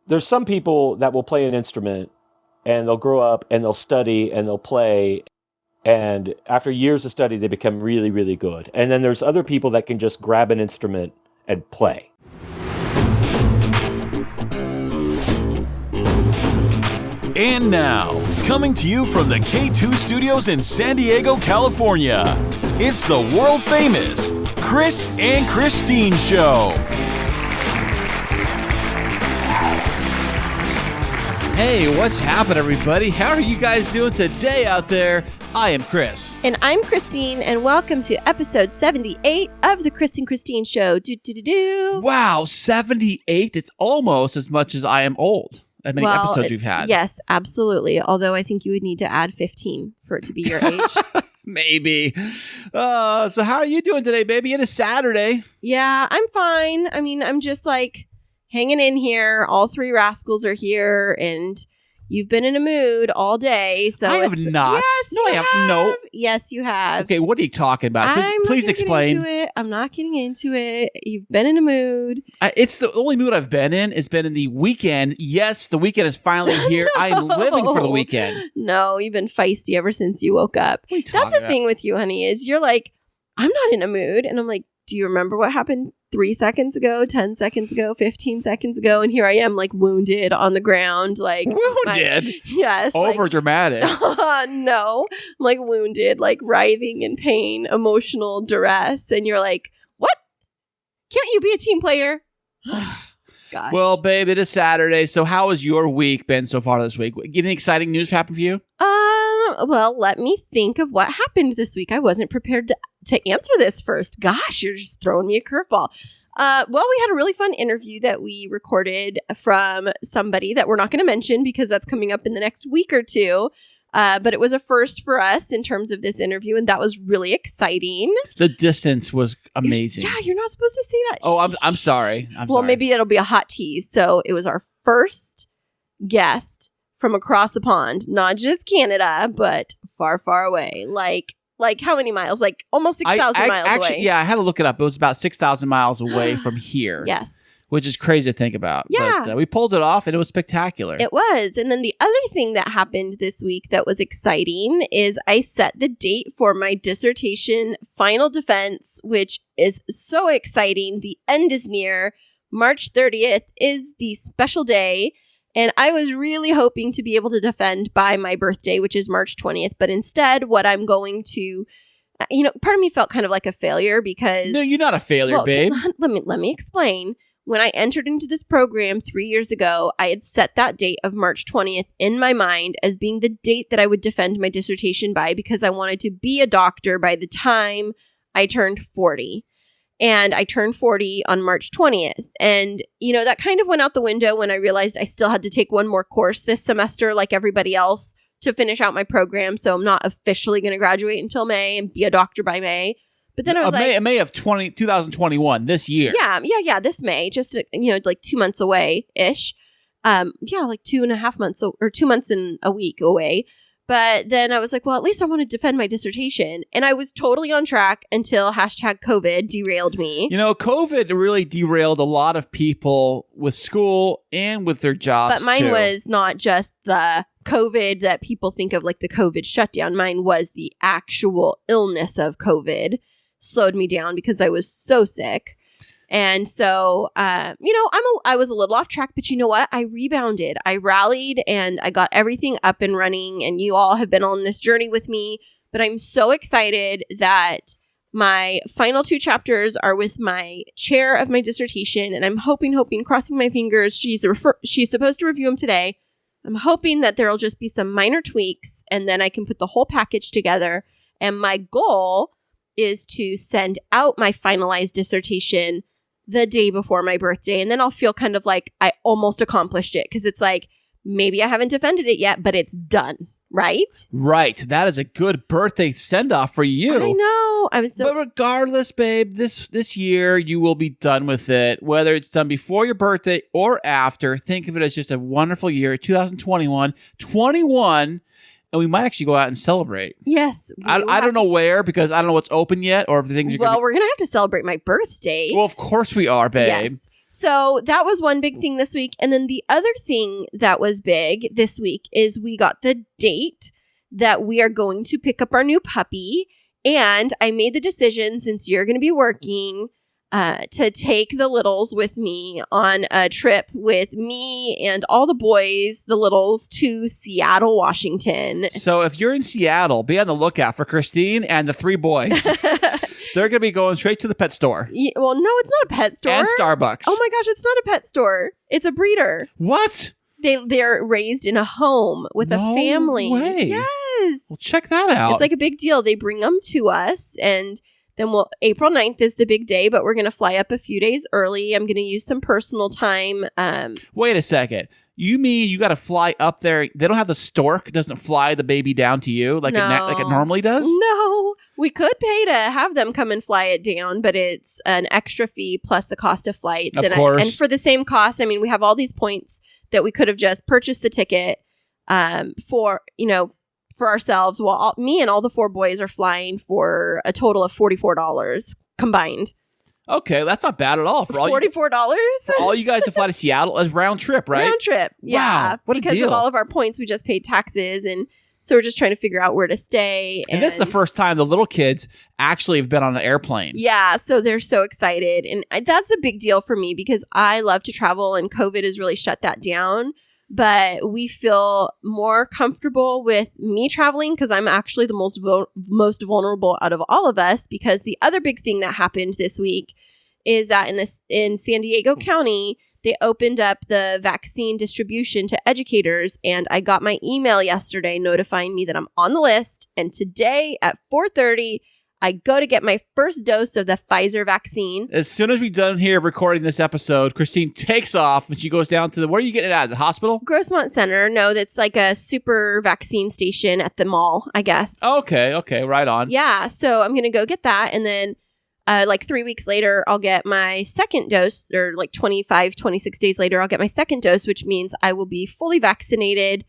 there's some people that will play an instrument and they'll grow up and they'll study and they'll play. And after years of study, they become really, really good. And then there's other people that can just grab an instrument and play. And now, coming to you from the K2 Studios in San Diego, California, it's the world-famous Kris and Kristine Show. Hey, what's happening, everybody? How are you guys doing today out there? I am Kris. And I'm Kristine, and welcome to episode 78 of the Kris and Kristine Show. Wow, 78? It's almost as much as I am old. As many episodes we've had. Yes, absolutely. Although I think you would need to add 15 for it to be your age. Maybe. So how are you doing today, baby? It is Saturday. Yeah, I'm fine. I mean, I'm just like hanging in here. All three rascals are here, and you've been in a mood all day. So I have not. Yes, no, I have. No. Yes, you have. Okay, what are you talking about? Please explain. I'm not getting into it. You've been in a mood. It's the only mood I've been in. It's been in the weekend. Yes, the weekend is finally here. I am living for the weekend. No, you've been feisty ever since you woke up. That's the thing with you, honey, is you're like, I'm not in a mood. And I'm like, do you remember what happened 3 seconds ago, 10 seconds ago, 15 seconds ago? And here I am, like, wounded on the ground. Like, wounded? Yes. Over dramatic. No. I'm like wounded, like writhing in pain, emotional duress. And you're like, what? Can't you be a team player? Gosh. Well, babe, it is Saturday. So how has your week been so far this week? Any exciting news happen for you? Well, let me think of what happened this week. I wasn't prepared to answer this first. Gosh, you're just throwing me a curveball. Well, we had a really fun interview that we recorded from somebody that we're not going to mention because that's coming up in the next week or two. But it was a first for us in terms of this interview, and that was really exciting. The distance was amazing. Yeah, you're not supposed to say that. Oh, I'm sorry. Well, maybe it'll be a hot tease. So it was our first guest from across the pond, not just Canada, but far, far away. Like how many miles? Like almost 6,000 miles away. Yeah, I had to look it up. It was about 6,000 miles away from here. Yes. Which is crazy to think about. Yeah. But we pulled it off and it was spectacular. It was. And then the other thing that happened this week that was exciting is I set the date for my dissertation final defense, which is so exciting. The end is near. March 30th is the special day. And I was really hoping to be able to defend by my birthday, which is March 20th. But instead, what I'm going to, part of me felt kind of like a failure because... No, you're not a failure, babe. Let me explain. When I entered into this program 3 years ago, I had set that date of March 20th in my mind as being the date that I would defend my dissertation by because I wanted to be a doctor by the time I turned 40. And I turned 40 on March 20th. And, that kind of went out the window when I realized I still had to take one more course this semester like everybody else to finish out my program. So I'm not officially going to graduate until May and be a doctor by May. But then I was May of 2021, this year. Yeah, this May, just, like 2 months away-ish. Like 2.5 months or 2 months and a week away. But then I was like, well, at least I want to defend my dissertation. And I was totally on track until #COVID derailed me. COVID really derailed a lot of people with school and with their jobs, But mine was not just the COVID that people think of like the COVID shutdown. Mine was the actual illness of COVID. Slowed me down because I was so sick. And so, I was a little off track, but you know what? I rebounded. I rallied and I got everything up and running. And you all have been on this journey with me. But I'm so excited that my final 2 chapters are with my chair of my dissertation. And I'm hoping, crossing my fingers. She's supposed to review them today. I'm hoping that there'll just be some minor tweaks and then I can put the whole package together. And my goal is to send out my finalized dissertation the day before my birthday. And then I'll feel kind of like I almost accomplished it because it's like, maybe I haven't defended it yet, but it's done. Right? Right. That is a good birthday send-off for you. I know. But regardless, babe, this year you will be done with it. Whether it's done before your birthday or after, think of it as just a wonderful year, 2021. 21, and we might actually go out and celebrate. Yes. I don't know where because I don't know what's open yet or if the things are Well, we're going to have to celebrate my birthday. Well, of course we are, babe. Yes. So that was one big thing this week. And then the other thing that was big this week is we got the date that we are going to pick up our new puppy. And I made the decision, since you're going to be working, to take the littles with me on a trip with me and all the boys, the littles, to Seattle, Washington. So if you're in Seattle, be on the lookout for Kristine and the 3 boys. They're going to be going straight to the pet store. Yeah, well, no, it's not a pet store. And Starbucks. Oh my gosh, it's not a pet store. It's a breeder. What? They're raised in a home with a family. No way. Yes. Well, check that out. It's like a big deal. They bring them to us, and then April 9th is the big day, but we're going to fly up a few days early. I'm going to use some personal time. Wait a second. You mean you got to fly up there? They don't have the stork doesn't fly the baby down to you like it normally does? No. We could pay to have them come and fly it down, but it's an extra fee plus the cost of flights. Of course. And for the same cost, I mean, we have all these points that we could have just purchased the ticket for ourselves. Well, me and all the 4 boys are flying for a total of $44 combined. Okay, that's not bad at all. For all $44? for all you guys to fly to Seattle as round trip, right? Round trip. Yeah. Wow, what a because deal. of all of our points, we just paid taxes, and so we're just trying to figure out where to stay. And this is the first time the little kids actually have been on an airplane. Yeah, so they're so excited. And that's a big deal for me because I love to travel, and COVID has really shut that down. But we feel more comfortable with me traveling because I'm actually the most vulnerable out of all of us, because the other big thing that happened this week is that in San Diego County, they opened up the vaccine distribution to educators, and I got my email yesterday notifying me that I'm on the list. And today at 4:30, I go to get my first dose of the Pfizer vaccine. As soon as we're done here recording this episode, Kristine takes off and she goes down to where are you getting it at? The hospital? Grossmont Center. No, that's like a super vaccine station at the mall, I guess. Okay, right on. Yeah, so I'm going to go get that. And then like 3 weeks later, I'll get my second dose, or like 26 days later, I'll get my second dose, which means I will be fully vaccinated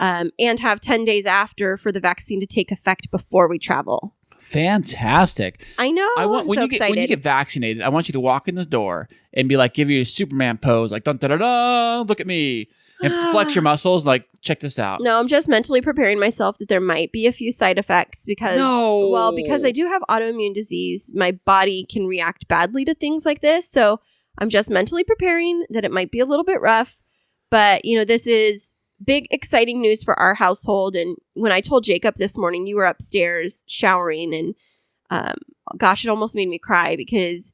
and have 10 days after for the vaccine to take effect before we travel. Fantastic. I know. When you get vaccinated, I want you to walk in the door and be like, give you a Superman pose, like, dun, dun, dun, dun, look at me. And flex your muscles, like, check this out. No, I'm just mentally preparing myself that there might be a few side effects because I do have autoimmune disease. My body can react badly to things like this. So I'm just mentally preparing that it might be a little bit rough. But, this is big, exciting news for our household. And when I told Jacob this morning, you were upstairs showering, and gosh, it almost made me cry because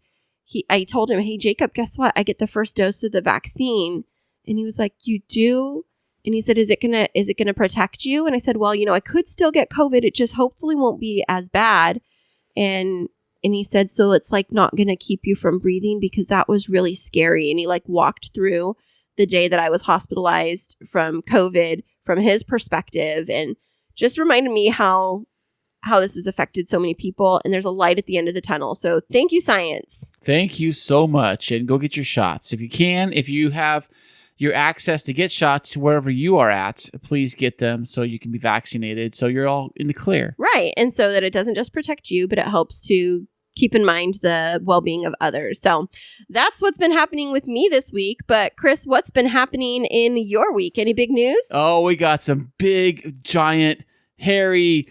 I told him, hey, Jacob, guess what? I get the first dose of the vaccine. And he was like, you do? And he said, is it gonna protect you? And I said, well, I could still get COVID. It just hopefully won't be as bad. And he said, so it's like not gonna keep you from breathing, because that was really scary. And he like walked through the day that I was hospitalized from COVID from his perspective, and just reminded me how this has affected so many people, and there's a light at the end of the tunnel. So thank you, science. Thank you so much. And go get your shots. If you can, if you have your access to get shots wherever you are at, please get them so you can be vaccinated, so you're all in the clear. Right. And so that it doesn't just protect you, but it helps to keep in mind the well-being of others. So that's what's been happening with me this week. But Kris, what's been happening in your week? Any big news? Oh, we got some big, giant, hairy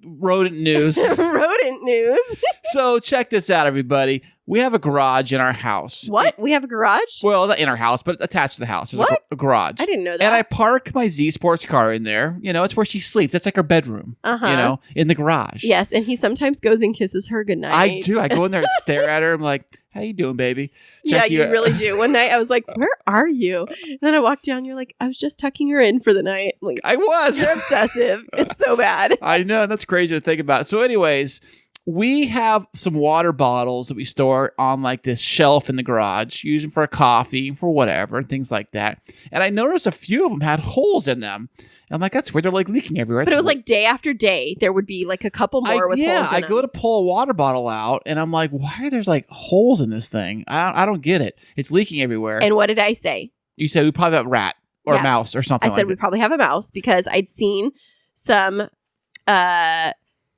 rodent news. Rodent news. So check this out, everybody. We have a garage in our house. What? We have a garage? Well, not in our house, but attached to the house. There's What? a garage. I didn't know that. And I park my Z Sports car in there. It's where she sleeps. That's like her bedroom, in the garage. Yes, and he sometimes goes and kisses her goodnight. I do. I go in there and stare at her. I'm like, how you doing, baby? Yeah, you really do. One night I was like, where are you? And then I walked down. You're like, I was just tucking her in for the night. I'm like, I was. You're obsessive. It's so bad. I know. That's crazy to think about. So anyways, we have some water bottles that we store on like this shelf in the garage, using for coffee, for whatever, things like that. And I noticed a few of them had holes in them. And I'm like, that's weird. They're like leaking everywhere. But it was like day after day, there would be like a couple more with holes in them. I go to pull a water bottle out and I'm like, why are there's like holes in this thing? I don't get it. It's leaking everywhere. And what did I say? You said we probably have a rat or a mouse or something I said we probably have a mouse because I'd seen some,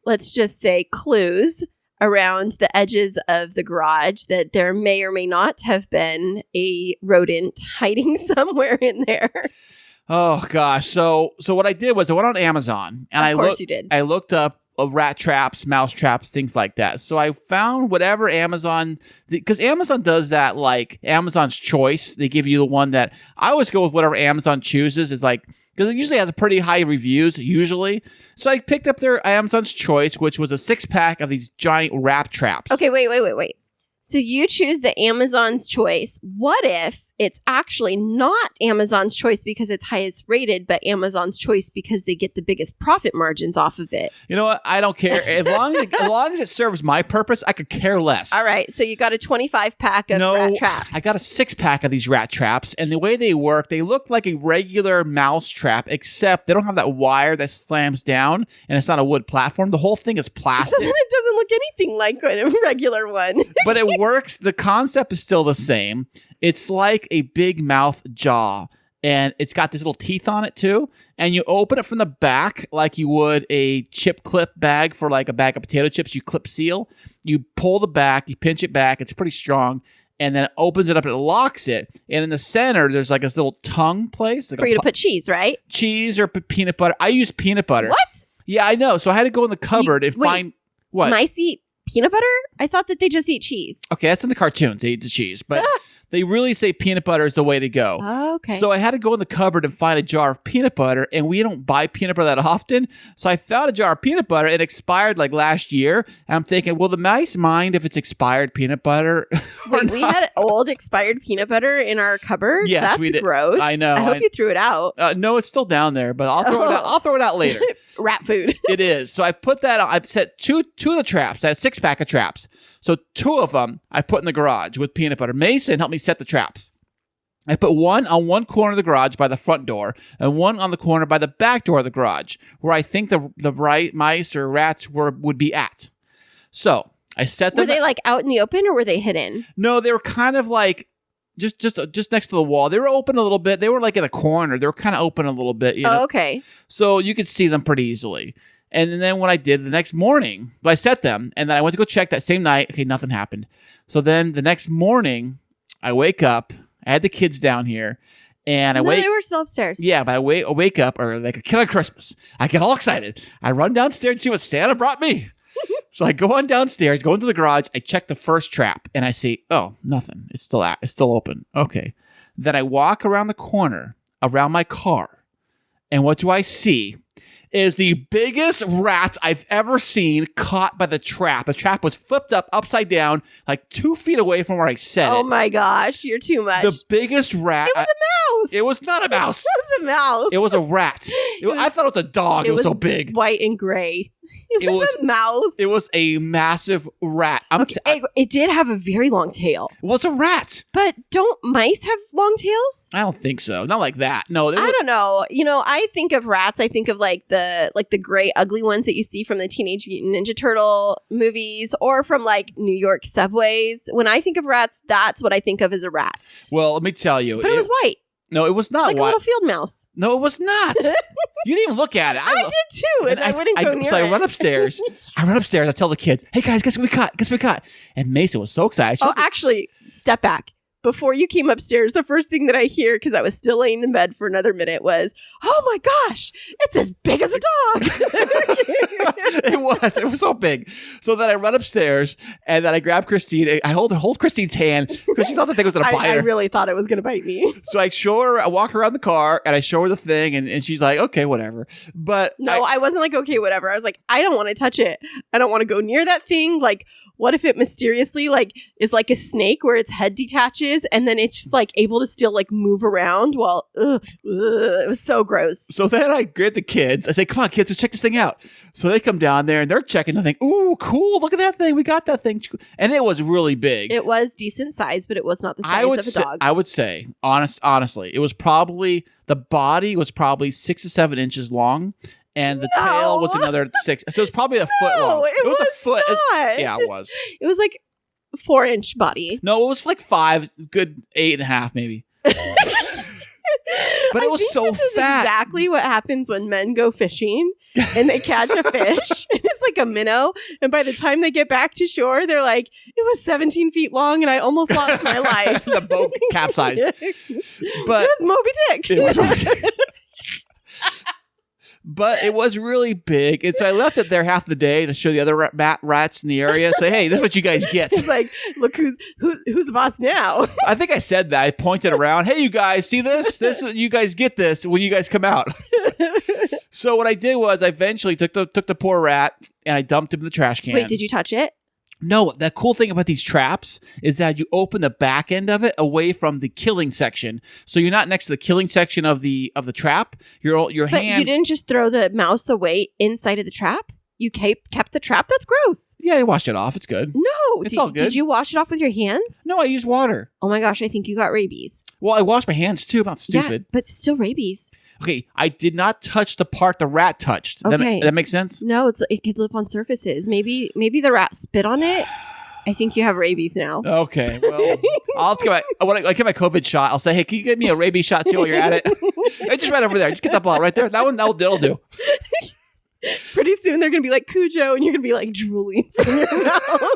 let's just say clues around the edges of the garage that there may or may not have been a rodent hiding somewhere in there. Oh gosh. So what I did was I went on Amazon and Of course you did. I looked up rat traps, mouse traps, things like that. So I found whatever Amazon, because Amazon does that, like Amazon's Choice. They give you the one that I always go with whatever Amazon chooses. Is like, because it usually has a pretty high reviews usually. So I picked up their Amazon's Choice, which was a 6-pack of these giant rat traps. Okay, wait. So you choose the Amazon's Choice. What if it's actually not Amazon's Choice because it's highest rated, but Amazon's Choice because they get the biggest profit margins off of it? You know what? I don't care. As long as it serves my purpose, I could care less. All right. So you got a 25-pack of rat traps. I got a 6-pack of these rat traps, and the way they work, they look like a regular mouse trap, except they don't have that wire that slams down, and it's not a wood platform. The whole thing is plastic. So then it doesn't look anything like a regular one. But it works. The concept is still the same. It's like a big mouth jaw, and it's got these little teeth on it too. And you open it from the back like you would a chip clip bag for like a bag of potato chips. You clip seal. You pull the back. You pinch it back. It's pretty strong. And then it opens it up and it locks it. And in the center, there's like this little tongue place. Like for you to put cheese, right? Cheese or peanut butter. I use peanut butter. What? Yeah, I know. So I had to go in the cupboard and find... What? Mice eat peanut butter? I thought that they just eat cheese. Okay, that's in the cartoons. They eat the cheese. But... They really say peanut butter is the way to go. Oh, okay. So I had to go in the cupboard and find a jar of peanut butter, and we don't buy peanut butter that often. So I found a jar of peanut butter. It expired like last year. And I'm thinking, will the mice mind if it's expired peanut butter? Wait, we had old expired peanut butter in our cupboard? Yes, That's we did. Gross. I know. I hope you threw it out. No, it's still down there, but I'll throw it out. I'll throw it out later. Rat food. It is. So I put that on. I set two of the traps. I had a 6-pack of traps. So 2 of them I put in the garage with peanut butter. Mason helped me set the traps. I put one on one corner of the garage by the front door and one on the corner by the back door of the garage, where I think the right mice or rats would be at. So I set them. Were they like out in the open or were they hidden? No, they were kind of like just next to the wall. They were open a little bit. They were like in a corner. They were kind of open a little bit. You know? Oh, okay. So you could see them pretty easily. And then what I did the next morning, I set them, and then I went to go check that same night. Okay, nothing happened. So then the next morning, I wake up. I had the kids down here, and they were still upstairs. Yeah, but I wake up, or like a kid on Christmas. I get all excited. I run downstairs and see what Santa brought me. So I go on downstairs, go into the garage. I check the first trap, and I see, oh, nothing. It's still open. Okay. Then I walk around the corner, around my car, and what do I see? Is the biggest rat I've ever seen caught by the trap. The trap was flipped up upside down, like 2 feet away from where I set it. Oh my gosh, you're too much. The biggest rat. It was a mouse. It was not a mouse. It was a mouse. It was a rat. I thought it was a dog. It was so big. White and gray. It was a mouse. It was a massive rat. It did have a very long tail. It was a rat. But don't mice have long tails? I don't think so. Not like that. No. I don't know. You know, I think of rats. I think of like the gray, ugly ones that you see from the Teenage Mutant Ninja Turtle movies or from like New York subways. When I think of rats, that's what I think of as a rat. Well, let me tell you. But it was white. No, it was not like white. A little field mouse. No, it was not. You didn't even look at it. I did too, and I wouldn't go near it. So I run upstairs. I tell the kids, hey guys, guess what we caught? Guess what we caught? And Mason was so excited. Actually, step back. Before you came upstairs, the first thing that I hear, because I was still laying in bed for another minute, was, oh my gosh, it's as big as a dog. It was so big. So then I run upstairs, and then I grab Kristine. I hold Kristine's hand, because she thought the thing was going to bite her. I really thought it was going to bite me. So I walk around the car, and I show her the thing, and she's like, okay, whatever. But no, I wasn't like, okay, whatever. I was like, I don't want to touch it. I don't want to go near that thing. Like, what if it mysteriously like is like a snake where its head detaches and then it's just like able to still like move around while it was so gross. So then I grab the kids. I say, come on, kids, let's check this thing out. So they come down there and they're checking the thing. Ooh, cool. Look at that thing. We got that thing. And it was really big. It was decent size, but it was not the size of a dog. I would say, honestly, it was probably, the body was probably 6 to 7 inches long. And the tail was another 6. So it was probably a foot long. It was a foot. Yeah, it was. It was like 4-inch body. No, it was like 5, good 8.5 maybe. But it was so fat. Exactly what happens when men go fishing and they catch a fish. And it's like a minnow. And by the time they get back to shore, they're like, it was 17 feet long and I almost lost my life. The boat capsized. But it was Moby Dick. It was Moby Dick. But it was really big. And so I left it there half the day to show the other rats in the area. Say, hey, this is what you guys get. It's like, look, who's the boss now? I think I said that. I pointed around. Hey, you guys, see this? You guys get this when you guys come out. So what I did was I eventually took the poor rat and I dumped him in the trash can. Wait, did you touch it? No, the cool thing about these traps is that you open the back end of it away from the killing section. So you're not next to the killing section of the trap. Your But hand. you didn't just throw the mouse away inside of the trap? You kept the trap? That's gross. Yeah, I washed it off. It's good. No. It's all good. Did you wash it off with your hands? No, I used water. Oh my gosh, I think you got rabies. Well, I washed my hands too. I'm not stupid. Yeah, but still rabies. Okay, I did not touch the part the rat touched. Okay. That makes sense? No, it could live on surfaces. Maybe the rat spit on it. I think you have rabies now. Okay, well, when I get my COVID shot, I'll say, hey, can you give me a rabies shot too while you're at it? I just right over there. Just get that ball right there. That'll do. Pretty soon they're going to be like Cujo and you're going to be like drooling from your mouth.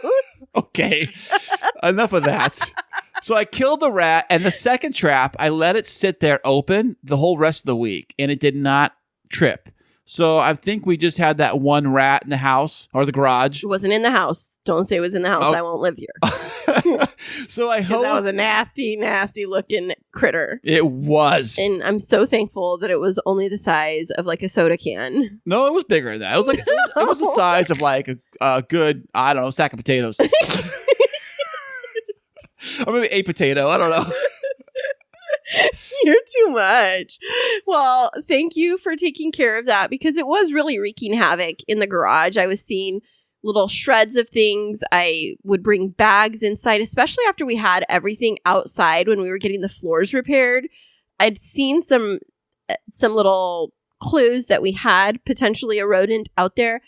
Okay, enough of that. So I killed the rat, and the second trap, I let it sit there open the whole rest of the week, and it did not trip. So I think we just had that one rat in the house or the garage. It wasn't in the house. Don't say it was in the house. Oh. I won't live here. So I hope that was a nasty, nasty looking critter. It was. And I'm so thankful that it was only the size of like a soda can. No, it was bigger than that. It was like it was the size of like a good, I don't know, sack of potatoes. Or maybe a potato. I don't know. You're too much. Well, thank you for taking care of that because it was really wreaking havoc in the garage. I was seeing little shreds of things. I would bring bags inside, especially after we had everything outside when we were getting the floors repaired. I'd seen some little clues that we had potentially a rodent out there.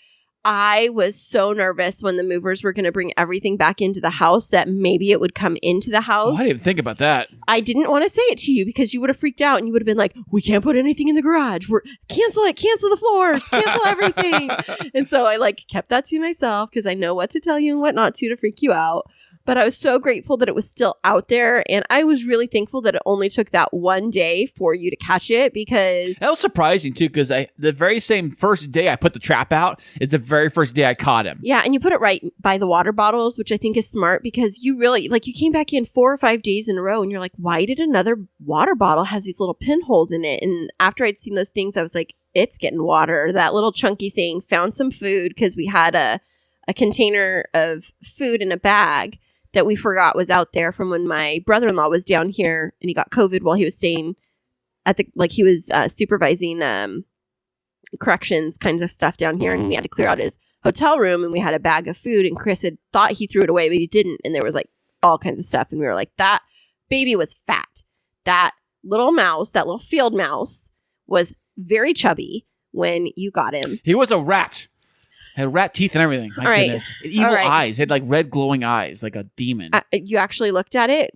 I was so nervous when the movers were going to bring everything back into the house that maybe it would come into the house. Oh, I didn't think about that. I didn't want to say it to you because you would have freaked out and you would have been like, we can't put anything in the garage. Cancel the floors, cancel everything. And so I kept that to myself because I know what to tell you and what not to freak you out. But I was so grateful that it was still out there. And I was really thankful that it only took that one day for you to catch it because... That was surprising, too, because the very same first day I put the trap out is the very first day I caught him. Yeah, and you put it right by the water bottles, which I think is smart because you really... you came back in 4 or 5 days in a row and you're like, why did another water bottle has these little pinholes in it? And after I'd seen those things, I was like, it's getting water. That little chunky thing found some food because we had a container of food in a bag that we forgot was out there from when my brother-in-law was down here and he got COVID while he was staying at he was supervising corrections kinds of stuff down here, and we had to clear out his hotel room, and we had a bag of food, and Kris had thought he threw it away, but he didn't, and there was all kinds of stuff, and we were like, that baby was fat. That little mouse, that little field mouse was very chubby when you got him. He was a rat. Had rat teeth and everything. My goodness. Evil eyes. He had red glowing eyes, like a demon. You actually looked at it,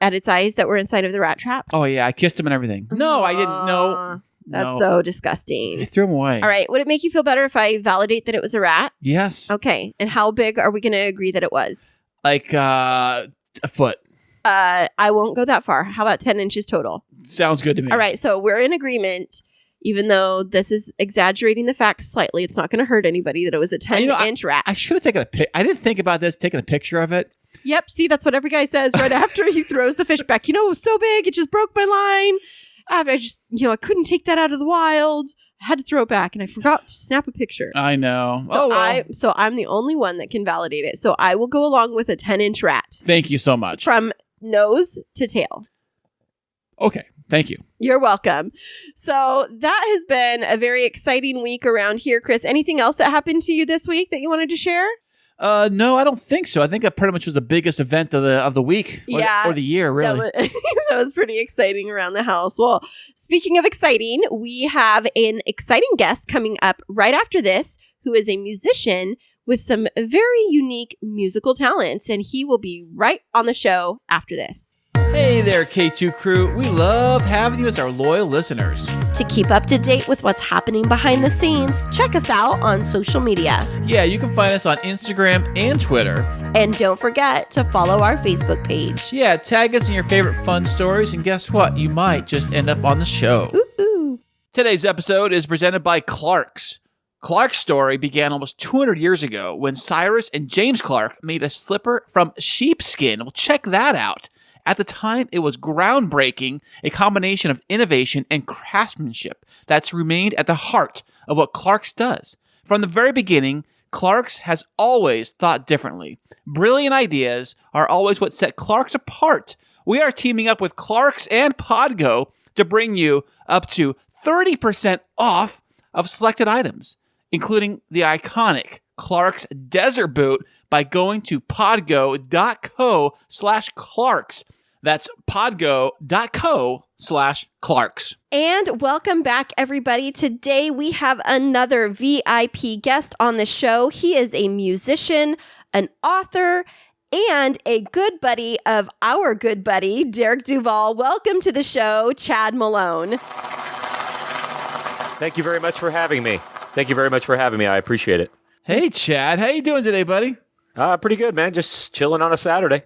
at its eyes that were inside of the rat trap? Oh, yeah. I kissed him and everything. No, I didn't. No. That's so disgusting. I threw him away. All right. Would it make you feel better if I validate that it was a rat? Yes. Okay. And how big are we going to agree that it was? A foot. I won't go that far. How about 10 inches total? Sounds good to me. All right. So we're in agreement. Even though this is exaggerating the facts slightly, it's not going to hurt anybody that it was a 10-inch rat. I should have taken a pic. I didn't think about this, taking a picture of it. Yep. See, that's what every guy says right after he throws the fish back. It was so big, it just broke my line. I couldn't take that out of the wild. I had to throw it back, and I forgot to snap a picture. I know. So I'm the only one that can validate it. So I will go along with a 10-inch rat. Thank you so much. From nose to tail. Okay. Thank you. You're welcome. So that has been a very exciting week around here. Kris, anything else that happened to you this week that you wanted to share? No, I don't think so. I think that pretty much was the biggest event of the week or the year, really. That was pretty exciting around the house. Well, speaking of exciting, we have an exciting guest coming up right after this who is a musician with some very unique musical talents, and he will be right on the show after this. Hey there, K2 crew. We love having you as our loyal listeners. To keep up to date with what's happening behind the scenes, check us out on social media. Yeah, you can find us on Instagram and Twitter. And don't forget to follow our Facebook page. Yeah, tag us in your favorite fun stories, and guess what? You might just end up on the show. Ooh. Today's episode is presented by Clark's. Clark's story began almost 200 years ago when Cyrus and James Clark made a slipper from sheepskin. Well, check that out. At the time, it was groundbreaking, a combination of innovation and craftsmanship that's remained at the heart of what Clark's does. From the very beginning, Clark's has always thought differently. Brilliant ideas are always what set Clark's apart. We are teaming up with Clark's and Podgo to bring you up to 30% off of selected items, including the iconic Clark's Desert Boot by going to podgo.co/Clarks. That's podgo.co/Clarks. And welcome back, everybody. Today we have another VIP guest on the show. He is a musician, an author, and a good buddy of our good buddy, Derek Duval. Welcome to the show, Chad Malone. Thank you very much for having me. I appreciate it. Hey, Chad. How you doing today, buddy? Pretty good, man. Just chilling on a Saturday.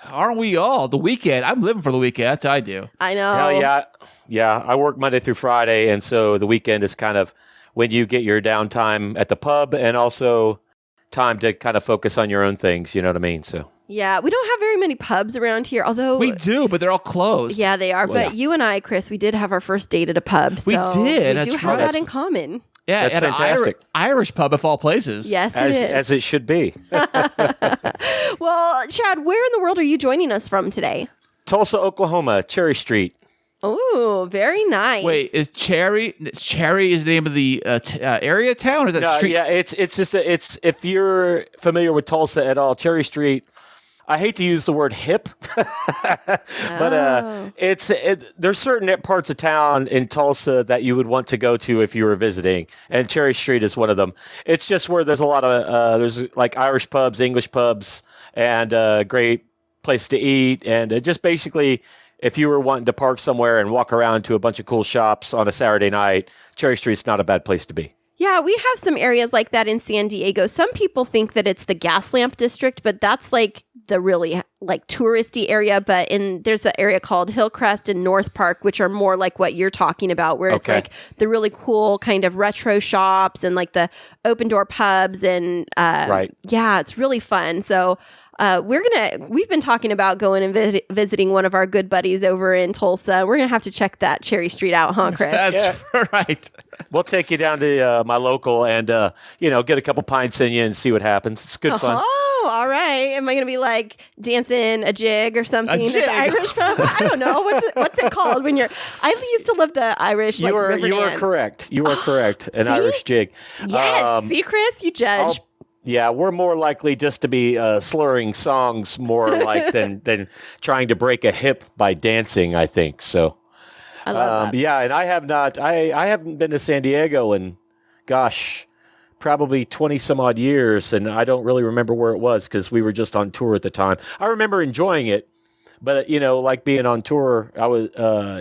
Aren't we all? The weekend. I'm living for the weekend. That's what I do. I know. Hell yeah. Yeah, I work Monday through Friday, and so the weekend is kind of when you get your downtime at the pub and also time to kind of focus on your own things, you know what I mean? So Yeah, we don't have very many pubs around here, although... We do, but they're all closed. Yeah, they are. Well, but you and I, Chris, we did have our first date at a pub. We so did, We that's do have right. that in common. Yeah, That's at an fantastic. Irish pub of all places. Yes, as it is. as it should be. Well, Chad, where in the world are you joining us from today? Tulsa, Oklahoma, Cherry Street. Oh, very nice. Wait, is Cherry is the name of the area town, or is that No, street? yeah, it's just it's if you're familiar with Tulsa at all, Cherry Street. I hate to use the word hip, but there's certain parts of town in Tulsa that you would want to go to if you were visiting, and Cherry Street is one of them. It's just where there's a lot of there's like Irish pubs, English pubs, and great place to eat, and just basically if you were wanting to park somewhere and walk around to a bunch of cool shops on a Saturday night, Cherry Street's not a bad place to be. Yeah, we have some areas like that in San Diego. Some people think that it's the gas lamp district, but that's like the really like touristy area. But there's an area called Hillcrest and North Park, which are more like what you're talking about, where it's like the really cool kind of retro shops and like the open door pubs and Right. Yeah, it's really fun. So we've been talking about going and visiting one of our good buddies over in Tulsa. We're gonna have to check that Cherry Street out, huh, Chris? That's right. We'll take you down to my local and, get a couple pints in you and see what happens. It's good fun. Oh, all right. Am I going to be like dancing a jig or something A at jig? the Irish pub? I don't know. What's it called when you're... I used to love the Irish You are Riverdance. correct. You are correct. An See? Irish jig. Yes. See, Chris? You judge. Yeah, we're more likely just to be slurring songs more like than trying to break a hip by dancing, I think. So, I love that. yeah, and I have not. I haven't been to San Diego in, gosh, probably 20 some odd years, and I don't really remember where it was because we were just on tour at the time. I remember enjoying it, but like being on tour,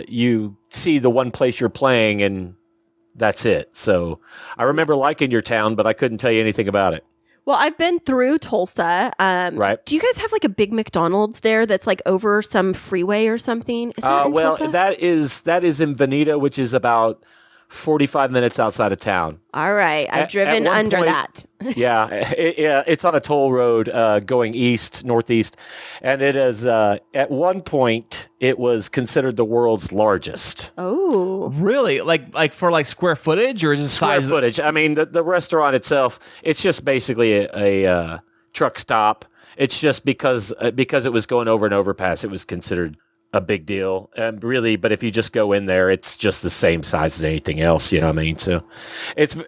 you see the one place you're playing and that's it. So I remember liking your town, but I couldn't tell you anything about it. Well, I've been through Tulsa. Right. Do you guys have like a big McDonald's there that's like over some freeway or something? Is that in Tulsa? that is in Veneta, which is about 45 minutes outside of town. All right. I've driven one under point- that. Yeah, it's on a toll road going northeast, and it is at one point it was considered the world's largest Oh. Really? Like for like square footage, or is it square size? footage. I mean, the restaurant itself, it's just basically a truck stop. It's just because it was going over an overpass, it was considered a big deal. And really, but if you just go in there, it's just the same size as anything else, you know what I mean? So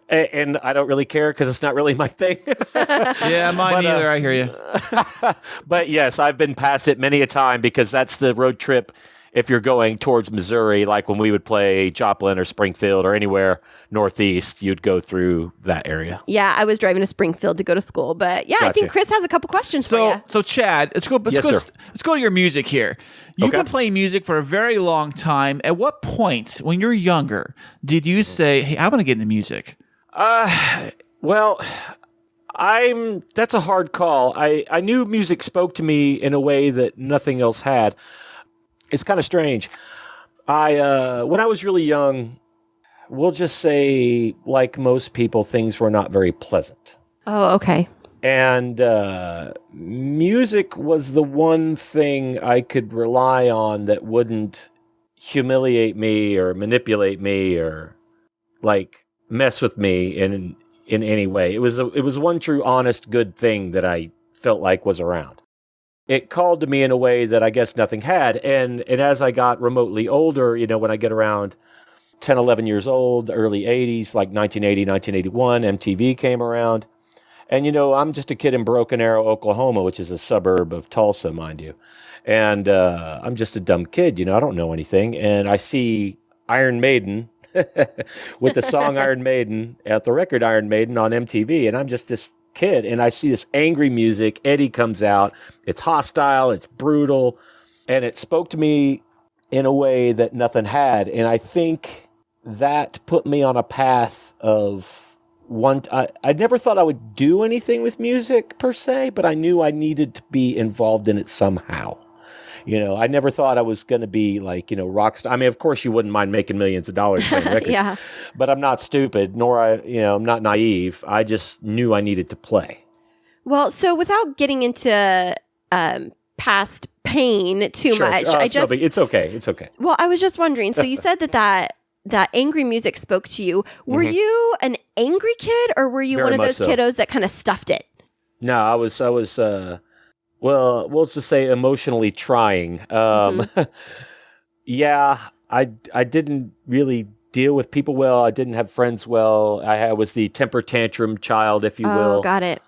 and I don't really care because it's not really my thing. Yeah, mine either. I hear you. But yes, I've been past it many a time because that's the road trip if you're going towards Missouri, like when we would play Joplin or Springfield or anywhere northeast, you'd go through that area. Yeah, I was driving to Springfield to go to school, but yeah, I Gotcha. think Kris has a couple questions for you. So Chad, let's go to your music here. You've Okay. been playing music for a very long time. At what point, when you were younger, did you say, "Hey, I want to get into music"? Well, that's a hard call. I knew music spoke to me in a way that nothing else had. It's kind of strange. When I was really young, we'll just say, like most people, things were not very pleasant. Oh, okay. And music was the one thing I could rely on that wouldn't humiliate me or manipulate me or like mess with me in any way. It was one true, honest, good thing that I felt like was around. It called to me in a way that I guess nothing had. And as I got remotely older, when I get around 10, 11 years old, early 80s, like 1980, 1981, MTV came around. And, I'm just a kid in Broken Arrow, Oklahoma, which is a suburb of Tulsa, mind you. And I'm just a dumb kid, I don't know anything. And I see Iron Maiden with the song Iron Maiden at the record Iron Maiden on MTV. And I'm just this kid. And I see this angry music. Eddie comes out. It's hostile. It's brutal. And it spoke to me in a way that nothing had. And I think that put me on a path of I never thought I would do anything with music per se, but I knew I needed to be involved in it somehow. I never thought I was going to be like, rock star. I mean, of course you wouldn't mind making millions of dollars playing records, Yeah. but I'm not stupid, nor I'm not naive. I just knew I needed to play. Well, so without getting into past pain too much, It's okay. It's okay. Well, I was just wondering. So you said that angry music spoke to you. Were you an angry kid, or were you Very one of much those so. kiddos that kind of stuffed it? No, I was. Well, we'll just say emotionally trying. Yeah, I didn't really deal with people well. I didn't have friends well. I was the temper tantrum child, if you will. Oh, got it.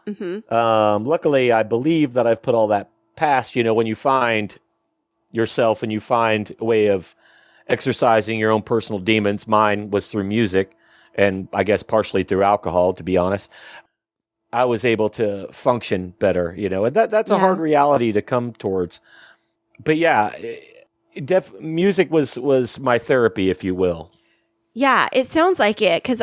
Luckily, I believe that I've put all that past. When you find yourself and you find a way of exercising your own personal demons. Mine was through music, and I guess partially through alcohol, to be honest. I was able to function better, and that's a hard reality to come towards. But yeah, music was my therapy, if you will. Yeah, it sounds like it because,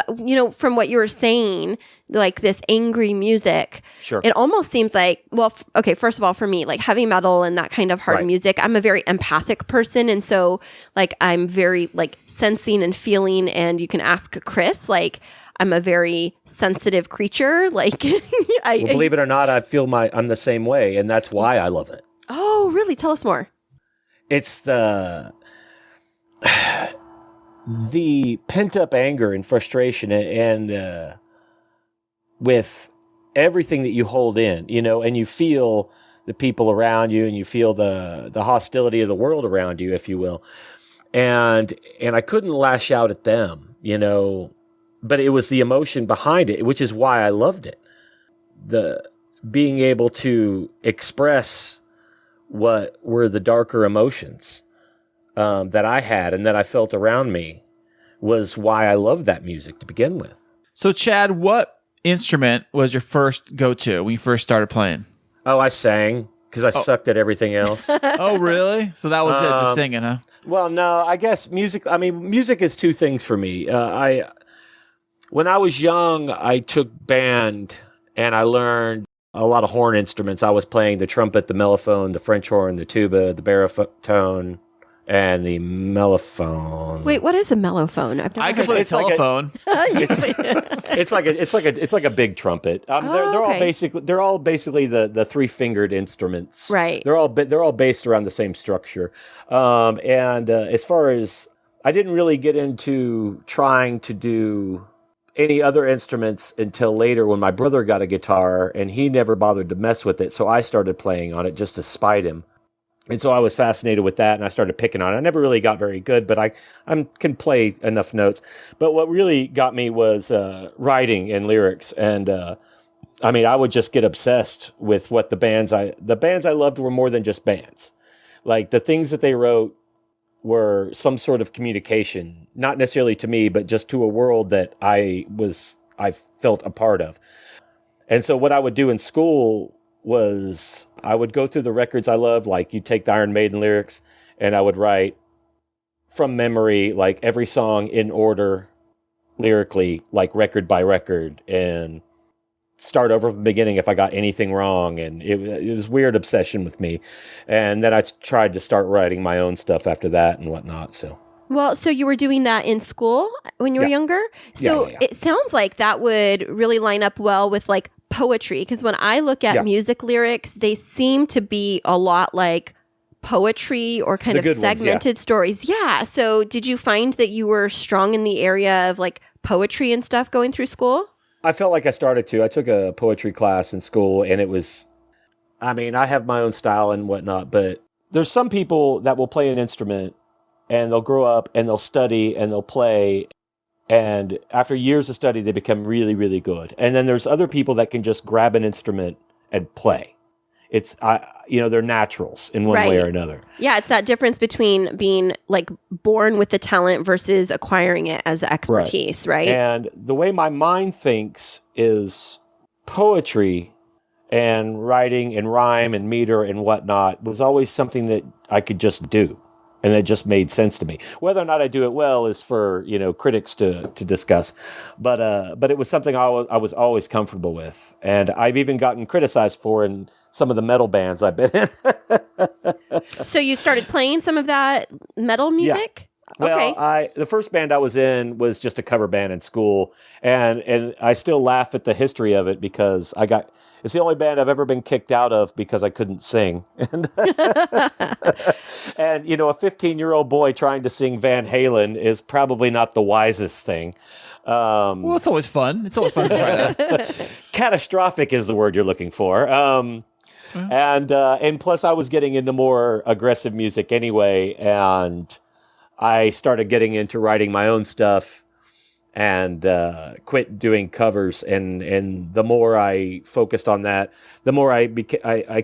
from what you were saying, like this angry music, Sure. it almost seems like, well, okay, first of all, for me, like heavy metal and that kind of hard Right. music, I'm a very empathic person. And so like, I'm very like sensing and feeling, and you can ask Kris, like I'm a very sensitive creature. Like, Well, believe it or not, I feel I'm the same way, and that's why I love it. Oh, really? Tell us more. It's the pent up anger and frustration, and with everything that you hold in, and you feel the people around you, and you feel the hostility of the world around you, if you will. And I couldn't lash out at them, but it was the emotion behind it, which is why I loved it. The being able to express what were the darker emotions that I had and that I felt around me was why I loved that music to begin with. So, Chad, what instrument was your first go-to when you first started playing? Oh, I sang because I sucked at everything else. Oh, really? So that was it, just singing, huh? Well, no, I guess music is two things for me. When I was young, I took band and I learned a lot of horn instruments. I was playing the trumpet, the mellophone, the French horn, the tuba, the baritone, and the mellophone. Wait, what is a mellophone? I've never I can heard play It's the like a- telephone. It's like a big trumpet. They're okay. all basically the three-fingered instruments. Right. They're all based around the same structure. As far as I didn't really get into trying to do any other instruments until later when my brother got a guitar and he never bothered to mess with it. So I started playing on it just to spite him. And so I was fascinated with that and I started picking on it. I never really got very good, but I can play enough notes. But what really got me was writing and lyrics. And I would just get obsessed with what the bands I loved were more than just bands. Like the things that they wrote were some sort of communication, not necessarily to me, but just to a world that I felt a part of. And so what I would do in school was I would go through the records I loved, like you take the Iron Maiden lyrics, and I would write from memory, like every song in order, lyrically, like record by record, and start over from the beginning if I got anything wrong. And it was weird obsession with me. And then I tried to start writing my own stuff after that and whatnot. So. Well, so you were doing that in school when you were younger? So it sounds like that would really line up well with like poetry. Because when I look at music lyrics, they seem to be a lot like poetry or kind of segmented stories. Yeah. So did you find that you were strong in the area of like poetry and stuff going through school? I felt like I started to. I took a poetry class in school, and it was, I mean, I have my own style and whatnot, but there's some people that will play an instrument and they'll grow up and they'll study and they'll play. And after years of study, they become really, really good. And then there's other people that can just grab an instrument and play. It's, they're naturals in one way or another. Yeah, it's that difference between being like born with the talent versus acquiring it as the expertise, right? And the way my mind thinks is poetry and writing and rhyme and meter and whatnot was always something that I could just do. And that just made sense to me. Whether or not I do it well is for, critics to discuss. But it was something I was always comfortable with. And I've even gotten criticized for in some of the metal bands I've been in. So you started playing some of that metal music? Yeah. Well, okay. The first band I was in was just a cover band in school. And I still laugh at the history of it because it's the only band I've ever been kicked out of because I couldn't sing. And, and a 15-year-old boy trying to sing Van Halen is probably not the wisest thing. Well, it's always fun. It's always fun to try that. Catastrophic is the word you're looking for. And plus I was getting into more aggressive music anyway, and I started getting into writing my own stuff and quit doing covers. And the more I focused on that, the more I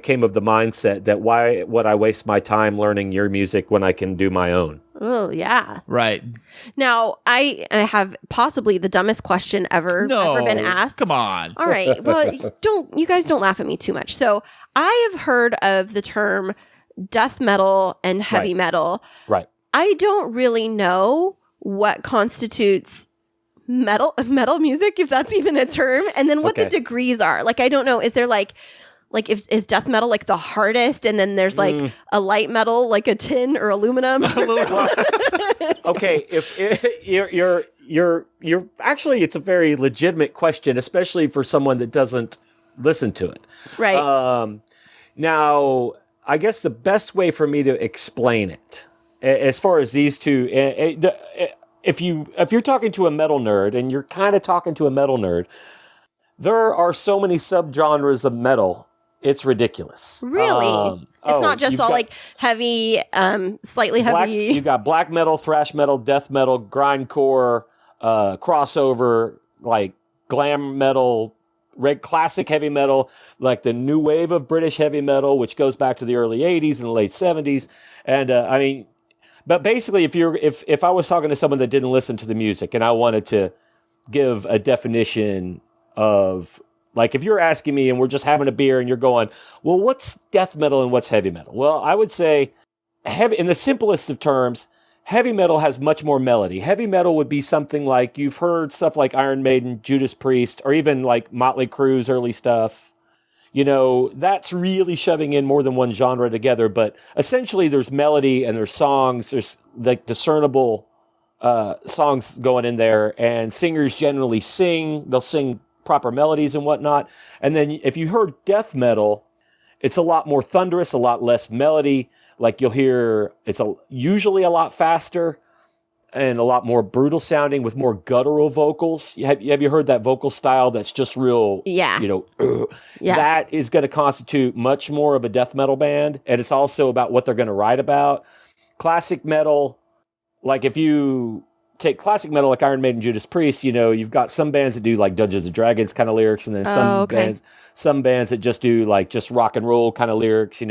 came of the mindset that why would I waste my time learning your music when I can do my own? Oh, yeah. Right. Now, I have possibly the dumbest question ever been asked. Come on. All right. Well, you guys don't laugh at me too much. So I have heard of the term death metal and heavy metal. Right. I don't really know what constitutes metal music, if that's even a term, and then what the degrees are. Like, I don't know. Is there like is death metal like the hardest, and then there's like a light metal, like a tin or aluminum? Okay, if you're actually, it's a very legitimate question, especially for someone that doesn't listen to it. Right. Now, I guess the best way for me to explain it, as far as these two, if you're talking to a metal nerd, and you're kind of talking to a metal nerd, there are so many subgenres of metal. It's ridiculous. Really? It's not just all like heavy, slightly heavy. You got black metal, thrash metal, death metal, grindcore, crossover, like glam metal, classic heavy metal, like the new wave of British heavy metal, which goes back to the early 80s and the late 70s. And but basically, if I was talking to someone that didn't listen to the music and I wanted to give a definition of, like, if you're asking me and we're just having a beer and you're going, well, what's death metal and what's heavy metal? Well, I would say, in the simplest of terms, heavy metal has much more melody. Heavy metal would be something like, you've heard stuff like Iron Maiden, Judas Priest, or even like Motley Crue's early stuff. That's really shoving in more than one genre together. But essentially, there's melody and there's songs. There's like discernible songs going in there, and singers generally sing. They'll sing proper melodies and whatnot. And then if you heard death metal, it's a lot more thunderous, a lot less melody. Like you'll hear, it's usually a lot faster and a lot more brutal sounding with more guttural vocals. Have you heard that vocal style that's just real, that is going to constitute much more of a death metal band. And it's also about what they're going to write about. Classic metal, like if you take classic metal like Iron Maiden, Judas Priest, you've got some bands that do like Dungeons and Dragons kind of lyrics, and then some bands that just do like just rock and roll kind of lyrics.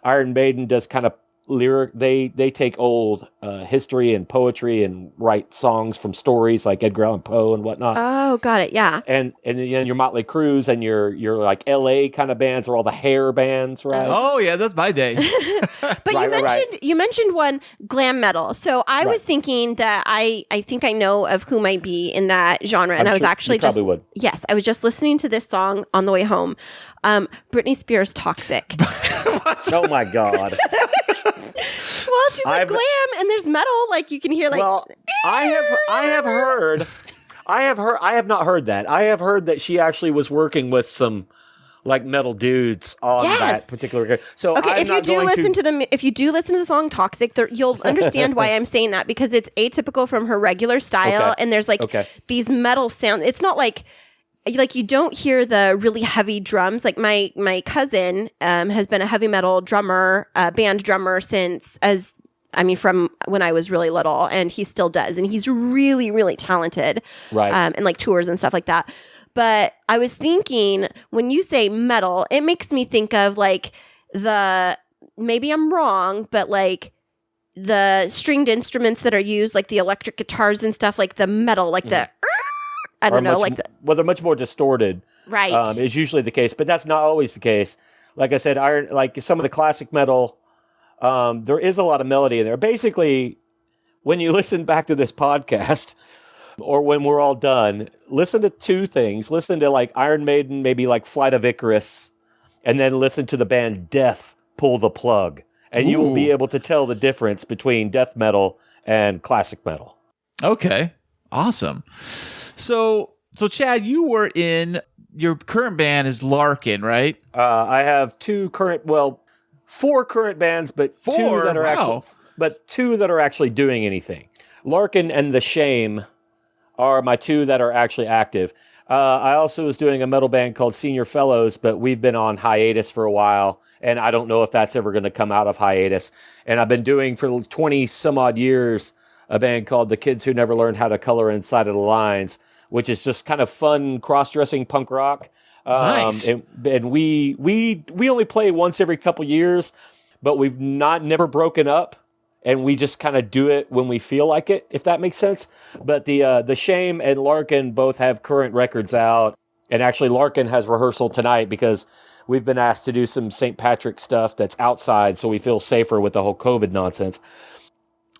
Iron Maiden does kind of they take old history and poetry and write songs from stories like Edgar Allan Poe and whatnot. Oh, got it. Yeah. And then your Motley Crues and your like LA kind of bands are all the hair bands, right? Oh yeah, that's my day. But Right. you mentioned one, glam metal. So I was thinking that I think I know of who might be in that genre, and I'm I was sure actually you probably would. Yes, I was just listening to this song on the way home. Britney Spears, "Toxic." Oh my God. Well, she's like glam, and there's metal. Like you can hear like. Well, I have not heard that. I have heard that she actually was working with some like metal dudes on that particular record. So okay, I'm if you not do going listen to if you do listen to the song "Toxic," you'll understand why I'm saying that, because it's atypical from her regular style, and there's like these metal sounds. It's not like you don't hear the really heavy drums. Like my cousin has been a heavy metal drummer, band drummer from when I was really little, and he still does, and he's really, really talented, right? And like tours and stuff like that. But I was thinking, when you say metal, it makes me think of like maybe I'm wrong, but like the stringed instruments that are used, like the electric guitars and stuff, like the metal, like the I don't know, they're much more distorted, right? Is usually the case, but that's not always the case. Like I said, like some of the classic metal, there is a lot of melody in there. Basically, when you listen back to this podcast, or when we're all done, listen to two things. Listen to like Iron Maiden, maybe like Flight of Icarus, and then listen to the band Death, Pull the Plug. And you will be able to tell the difference between death metal and classic metal. Okay, awesome. So Chad, your current band is Larkin, right? I have four current bands, but two that are actually doing anything. Larkin and The Shame are my two that are actually active. I also was doing a metal band called Senior Fellows, but we've been on hiatus for a while, and I don't know if that's ever going to come out of hiatus. And I've been doing for 20 some odd years a band called The Kids Who Never Learned How to Color Inside of the Lines, which is just kind of fun cross-dressing punk rock. Nice. And we only play once every couple years, but we've never broken up. And we just kind of do it when we feel like it, if that makes sense. But the Shame and Larkin both have current records out. And actually, Larkin has rehearsal tonight because we've been asked to do some St. Patrick stuff that's outside, so we feel safer with the whole COVID nonsense.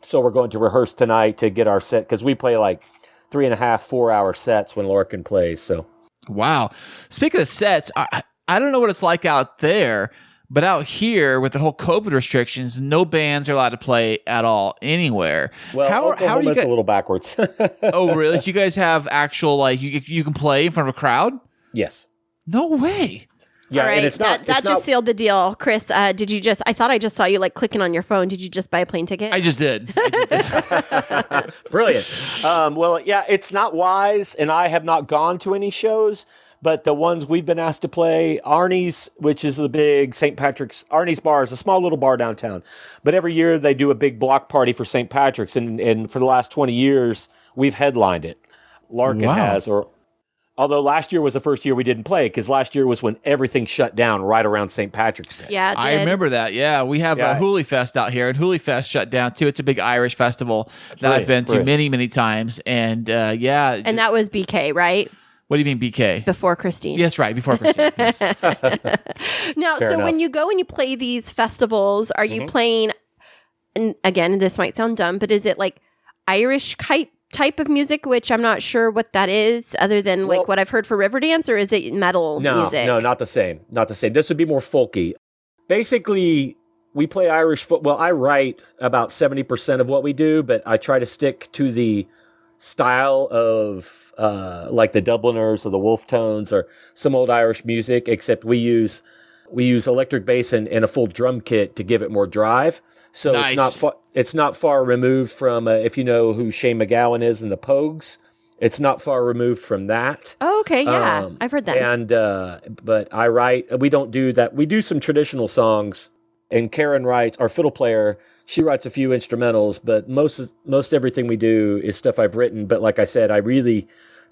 So we're going to rehearse tonight to get our set, because we play like 3.5, 4 hour sets when Larkin plays. So, wow. Speaking of sets, I don't know what it's like out there. But out here, with the whole COVID restrictions, no bands are allowed to play at all anywhere. Well, Oklahoma's a little backwards. Oh, really? Do you guys have actual, like, you can play in front of a crowd? Yes. No way. Yeah, all right, and it's not. That just sealed the deal. Kris, did you just? I thought I just saw you like clicking on your phone. Did you just buy a plane ticket? I just did. Brilliant. Well, yeah, it's not wise, and I have not gone to any shows. But the ones we've been asked to play, Arnie's, which is the big St. Patrick's, Arnie's Bar is a small little bar downtown. But every year they do a big block party for St. Patrick's. And for the last 20 years, we've headlined it. Larkin has. Although last year was the first year we didn't play, because last year was when everything shut down right around St. Patrick's Day. Yeah, it did. I remember that. Yeah, we have a Hoolie Fest out here, and Hoolie Fest shut down too. It's a big Irish festival that I've been to many, many times. And And that was BK, right? What do you mean BK? Before Kristine. Yes, right. Before Kristine. Yes. Now, Fair enough. when you go and you play these festivals, are you playing, and again, this might sound dumb, but is it like Irish type of music, which I'm not sure what that is, other than like what I've heard for Riverdance, or is it metal music? No, not the same. Not the same. This would be more folky. Basically, we play Irish folk. Well, I write about 70% of what we do, but I try to stick to the style of like the Dubliners or the Wolf Tones or some old Irish music, except we use electric bass and a full drum kit to give it more drive. So nice. It's not far removed from if you know who Shane MacGowan is in the Pogues. It's not far removed from that. Oh, okay, yeah, I've heard that. And but I write. We don't do that. We do some traditional songs, and Karen writes. Our fiddle player, she writes a few instrumentals, but most everything we do is stuff I've written. But like I said, I really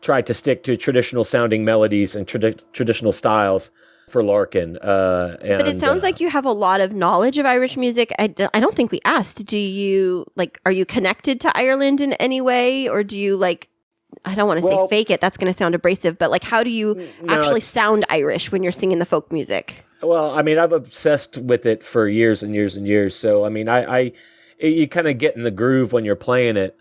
tried to stick to traditional sounding melodies and traditional styles for Larkin. But it sounds like you have a lot of knowledge of Irish music. I don't think we asked. Do you are you connected to Ireland in any way, or do you I don't want to say fake it. That's going to sound abrasive, but how do you actually sound Irish when you're singing the folk music? Well, I mean, I've obsessed with it for years and years and years. So, I mean, you kind of get in the groove when you're playing it.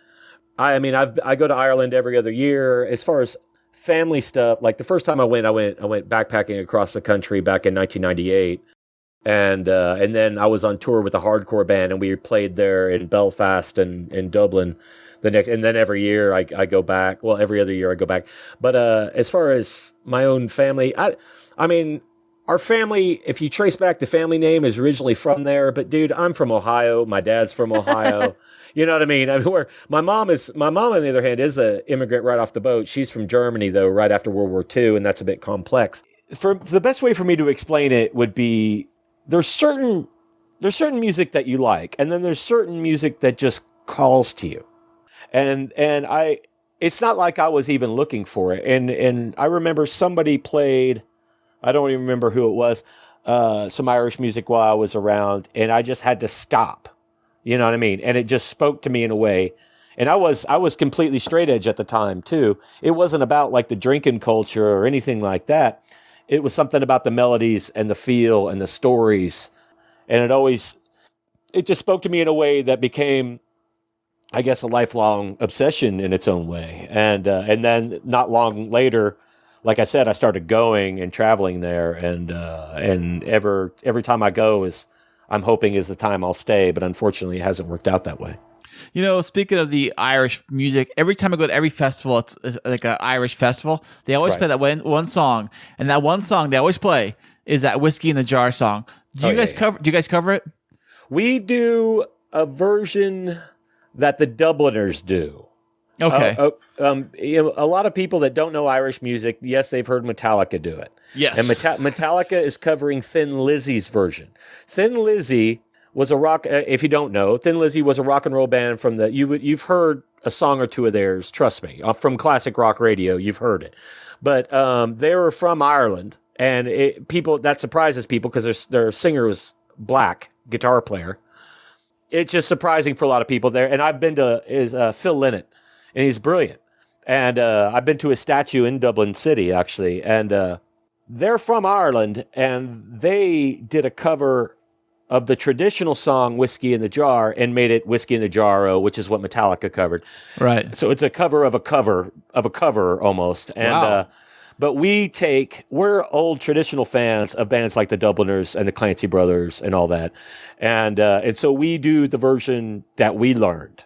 I mean, I go to Ireland every other year. As far as family stuff, like the first time I went backpacking across the country back in 1998, and then I was on tour with a hardcore band, and we played there in Belfast and in Dublin and then every year I go back. Well, every other year I go back. But as far as my own family, I mean, our family, if you trace back the family name, is originally from there. But dude, I'm from Ohio. My dad's from Ohio. You know what I mean? I mean, where my mom, on the other hand, is an immigrant right off the boat. She's from Germany, though, right after World War II, and that's a bit complex. For the best way for me to explain it would be there's certain music that you like, and then there's certain music that just calls to you. And it's not like I was even looking for it. And I remember somebody played, I don't even remember who it was, some Irish music while I was around, and I just had to stop. You know what I mean? And it just spoke to me in a way. And I was completely straight edge at the time too. It wasn't about the drinking culture or anything like that. It was something about the melodies and the feel and the stories. And it just spoke to me in a way that became, I guess, a lifelong obsession in its own way. And then not long later, like I said, I started going and traveling there, and every time I go I'm hoping is the time I'll stay, but unfortunately it hasn't worked out that way. Speaking of the Irish music, every time I go to every festival, it's like an Irish festival. They always play that one song, and that one song they always play is that Whiskey in the Jar song. Do you guys cover it? We do a version that the Dubliners do. Okay. A lot of people that don't know Irish music, yes, they've heard Metallica do it. Yes. And Metallica is covering Thin Lizzy's version. Thin Lizzy was a rock. If you don't know, Thin Lizzy was a rock and roll band from you've heard a song or two of theirs. Trust me, from classic rock radio, you've heard it. But they were from Ireland, and that surprises people because their singer was black, guitar player. It's just surprising for a lot of people there. And I've been to Phil Lynott, and he's brilliant. And I've been to his statue in Dublin City, actually. And they're from Ireland, and they did a cover of the traditional song Whiskey in the Jar and made it Whiskey in the Jar, which is what Metallica covered. Right. So it's a cover of a cover almost. And wow. But we're old traditional fans of bands like the Dubliners and the Clancy Brothers and all that. And so we do the version that we learned.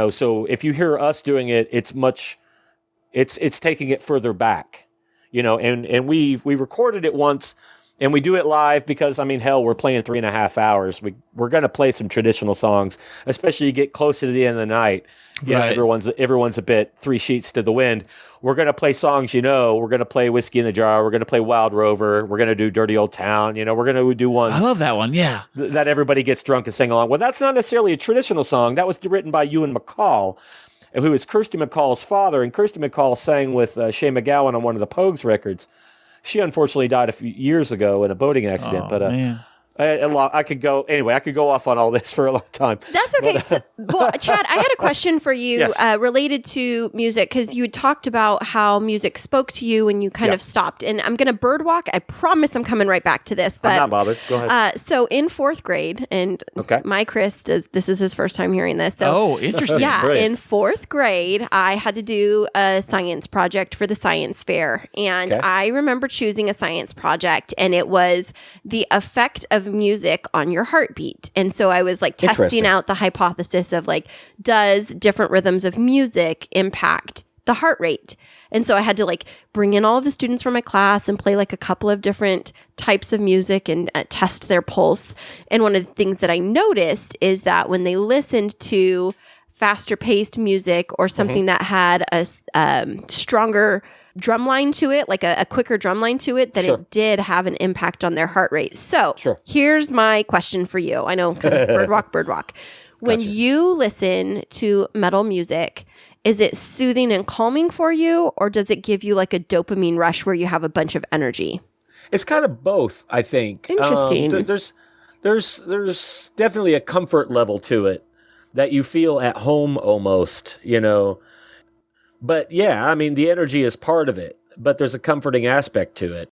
So if you hear us doing it, it's taking it further back. And we recorded it once, and we do it live because, I mean, hell, we're playing 3.5 hours. We're going to play some traditional songs, especially you get closer to the end of the night. Right. Everyone's a bit three sheets to the wind. We're going to play songs, we're going to play Whiskey in the Jar. We're going to play Wild Rover. We're going to do Dirty Old Town. We're going to do ones. I love that one. Yeah. That everybody gets drunk and sing along. Well, that's not necessarily a traditional song. That was written by Ewan MacColl, who is Kirsty MacColl's father. And Kirsty MacColl sang with Shay McGowan on one of the Pogues records. She unfortunately died a few years ago in a boating accident. Man. I could go off on all this for a long time. That's okay. Well, Chad, I had a question for you Yes. Related to music, because you had talked about how music spoke to you and you kind of stopped. And I'm going to birdwalk. I promise I'm coming right back to this. But I'm not bothered. Go ahead. So in 4th grade, and my Kris this is his first time hearing this. So, interesting. Yeah, Brilliant. in 4th grade, I had to do a science project for the science fair. And I remember choosing a science project, and it was the effect of music on your heartbeat. And so I was testing out the hypothesis of does different rhythms of music impact the heart rate? And so I had to bring in all of the students from my class and play a couple of different types of music and test their pulse. And one of the things that I noticed is that when they listened to faster paced music or something that had a stronger drum line to it, a quicker drum line to it, that it did have an impact on their heart rate. So here's my question for you. I know, kind of birdwalk. When you listen to metal music is it soothing and calming for you, or does it give you like a dopamine rush where you have a bunch of energy? It's kind of both, I think. Interesting. There's definitely a comfort level to it that you feel at home almost, But yeah, I mean, the energy is part of it, but there's a comforting aspect to it.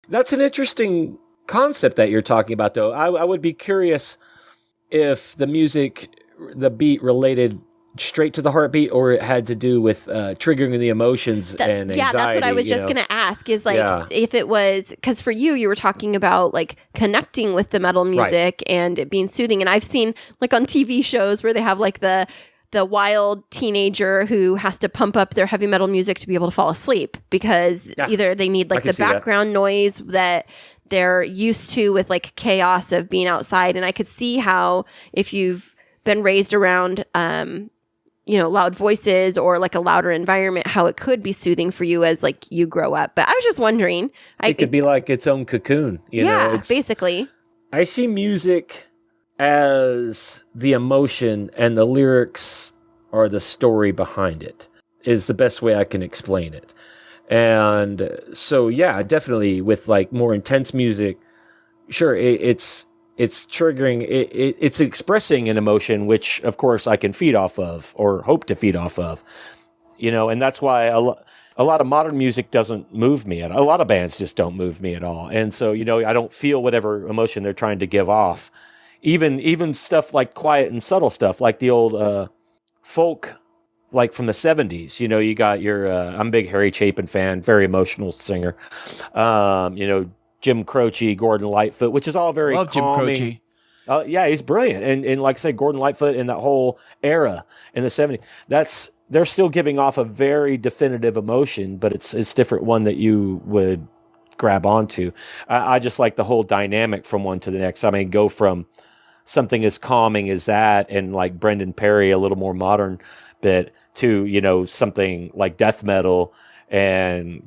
That's an interesting concept that you're talking about, though. I would be curious if the music, the beat related straight to the heartbeat, or it had to do with triggering the emotions and anxiety. Yeah, that's what I was just going to ask is like, if it was, because for you were talking about like connecting with the metal music and it being soothing. And I've seen like on TV shows where they have like the wild teenager who has to pump up their heavy metal music to be able to fall asleep because either they need like the background noise that they're used to with like chaos of being outside. And I could see how if you've been raised around, loud voices or like a louder environment, how it could be soothing for you as like you grow up. But I was just wondering. It could be like its own cocoon. Basically. I see music as the emotion and the lyrics are the story behind it, is the best way I can explain it. And so, yeah, definitely with like more intense music, sure, it's triggering, it's expressing an emotion, which of course I can feed off of or hope to feed off of, and that's why a lot of modern music doesn't move me. A lot of bands just don't move me at all. And so, I don't feel whatever emotion they're trying to give off. Even stuff like quiet and subtle stuff, like the old folk, like from the 70s. You got your, I'm a big Harry Chapin fan, very emotional singer. Jim Croce, Gordon Lightfoot, which is all very Love calming. Jim Croce. Yeah, he's brilliant. And like I say, Gordon Lightfoot and that whole era in the 70s, they're still giving off a very definitive emotion, but it's different one that you would grab onto. I just like the whole dynamic from one to the next. I mean, go from something as calming as that and like Brendan Perry, a little more modern bit, to, something like death metal and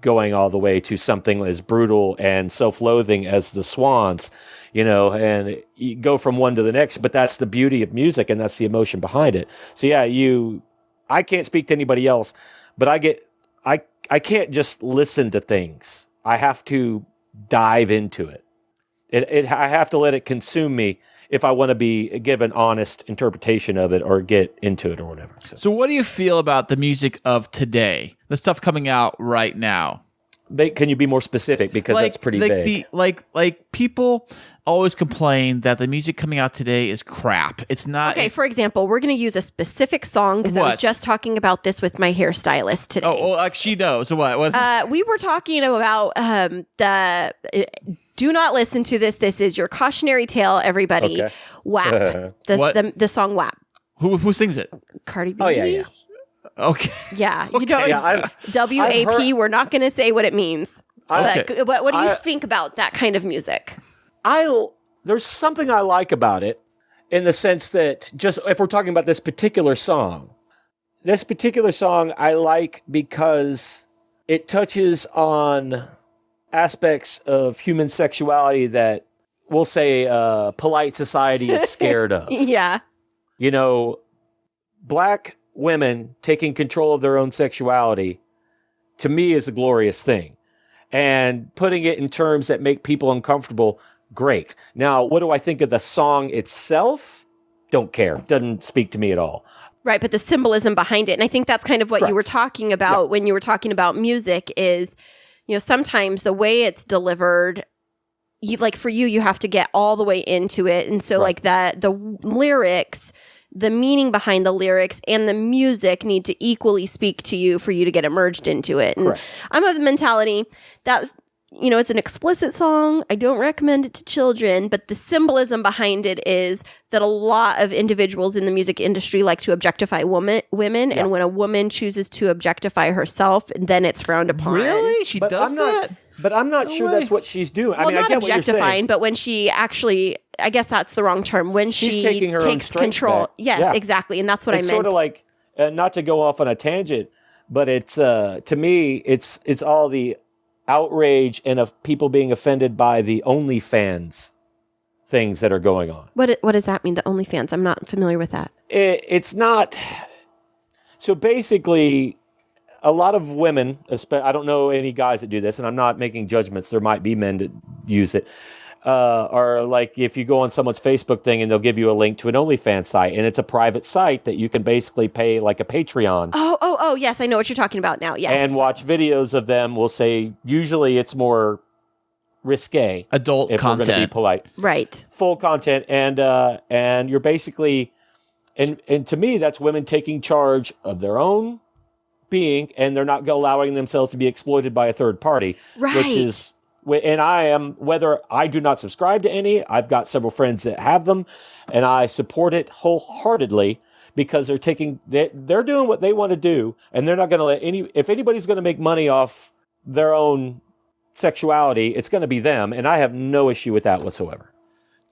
going all the way to something as brutal and self-loathing as the Swans, and you go from one to the next, but that's the beauty of music and that's the emotion behind it. So yeah, I can't speak to anybody else, but I can't just listen to things. I have to dive into it. I have to let it consume me if I want to give an honest interpretation of it or get into it or whatever. So what do you feel about the music of today? The stuff coming out right now? Can you be more specific? Because that's pretty vague. Like people always complain that the music coming out today is crap. It's not. Okay, for example, we're going to use a specific song because I was just talking about this with my hairstylist today. Oh, like she knows. So what? We were talking about do not listen to this. This is your cautionary tale, everybody. Okay. WAP. The song WAP. Who sings it? Cardi B. Oh, yeah. Okay. Yeah. You Okay. know, Yeah, WAP, we're not going to say what it means. Okay. What do you think about that kind of music? There's something I like about it in the sense that just if we're talking about this particular song I like because it touches on aspects of human sexuality that we'll say polite society is scared of. Yeah. Black women taking control of their own sexuality, to me, is a glorious thing. And putting it in terms that make people uncomfortable, great. Now, what do I think of the song itself? Don't care. Doesn't speak to me at all. Right, but the symbolism behind it. And I think that's kind of what you were talking about when you were talking about music is, sometimes the way it's delivered, for you have to get all the way into it. And so like that, the lyrics, the meaning behind the lyrics and the music need to equally speak to you for you to get immersed into it. And I'm of the mentality that, it's an explicit song. I don't recommend it to children, but the symbolism behind it is that a lot of individuals in the music industry like to objectify women. Yeah. And when a woman chooses to objectify herself, then it's frowned upon. Really? She does that? But I'm not sure that's what she's doing. Well, I mean, not I get what you're saying. objectifying, but when she actually, I guess that's the wrong term. When she's taking her takes own control. back. Yes, exactly. And that's what it's I meant. Sort of like, not to go off on a tangent, but it's, to me, it's all the outrage and of people being offended by the OnlyFans things that are going on. What does that mean, the OnlyFans? I'm not familiar with that. It's not... So basically, a lot of women, I don't know any guys that do this, and I'm not making judgments. There might be men that use it. Are like if you go on someone's Facebook thing and they'll give you a link to an OnlyFans site, and it's a private site that you can basically pay like a Patreon. Oh, yes, I know what you're talking about now. Yes, and watch videos of them. We'll say usually it's more risque, adult if content. we're going to be polite, right? Full content, and you're basically, and to me that's women taking charge of their own being, and they're not allowing themselves to be exploited by a third party, Right. which is. And I am, whether I do not subscribe to any, I've got several friends that have them, and I support it wholeheartedly because they're doing what they want to do, and they're not going to let if anybody's going to make money off their own sexuality, it's going to be them, and I have no issue with that whatsoever.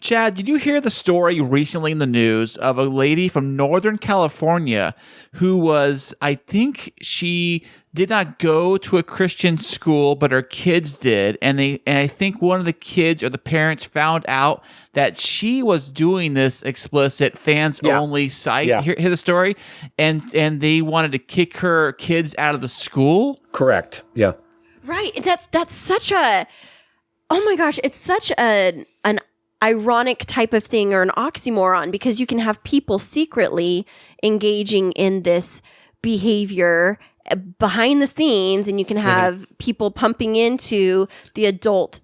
Chad, did you hear the story recently in the news of a lady from Northern California who was, I think she did not go to a Christian school, but her kids did. And I think one of the kids or the parents found out that she was doing this explicit fans only site. Yeah. Hear the story? And they wanted to kick her kids out of the school. Correct. Yeah. Right. That's such a, oh my gosh, it's such an ironic type of thing or an oxymoron, because you can have people secretly engaging in this behavior behind the scenes, and you can have people pumping into the adult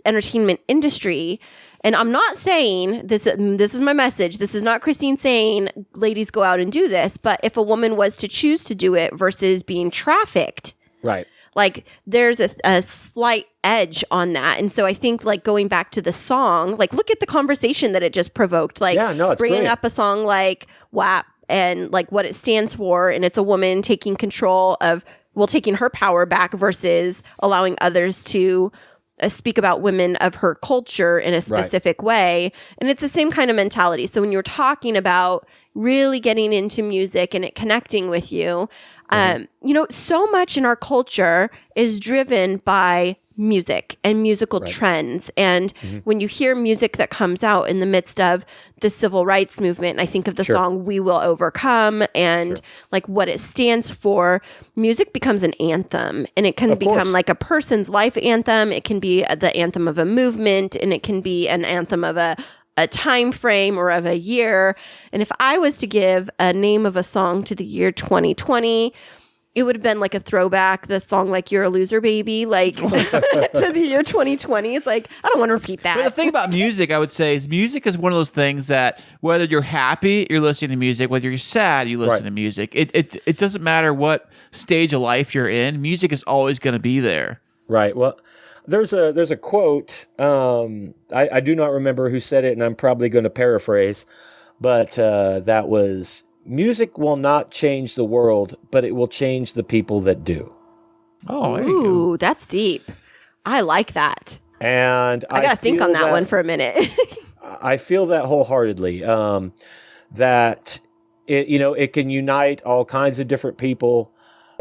entertainment industry. And I'm not saying this is my message. This is not Kristine saying ladies go out and do this, but if a woman was to choose to do it versus being trafficked, Right. like there's a slight edge on that. And so I think like going back to the song, like look at the conversation that it just provoked, like it's bringing brilliant. up a song like WAP and like what it stands for. And it's a woman taking control of, taking her power back versus allowing others to speak about women of her culture in a specific way. And it's the same kind of mentality. So when you're talking about really getting into music and it connecting with you, so much in our culture is driven by music and musical trends. And when you hear music that comes out in the midst of the civil rights movement, I think of the song We Will Overcome and like what it stands for, music becomes an anthem, and it can become like a person's life anthem. It can be the anthem of a movement, and it can be an anthem of a time frame or of a year. And if I was to give a name of a song to the year 2020, it would have been like a throwback, the song like You're a Loser Baby, like to the year 2020. It's like, I don't want to repeat that. But the thing about music, I would say, is music is one of those things that whether you're happy, you're listening to music, whether you're sad, you listen to music. It doesn't matter what stage of life you're in, music is always going to be there. Right. Well, there's a quote. I do not remember who said it, and I'm probably going to paraphrase, but that was, music will not change the world, but it will change the people that do. Oh, there you go. Ooh, that's deep. I like that. And I got to think on that one for a minute. I feel that wholeheartedly, that it can unite all kinds of different people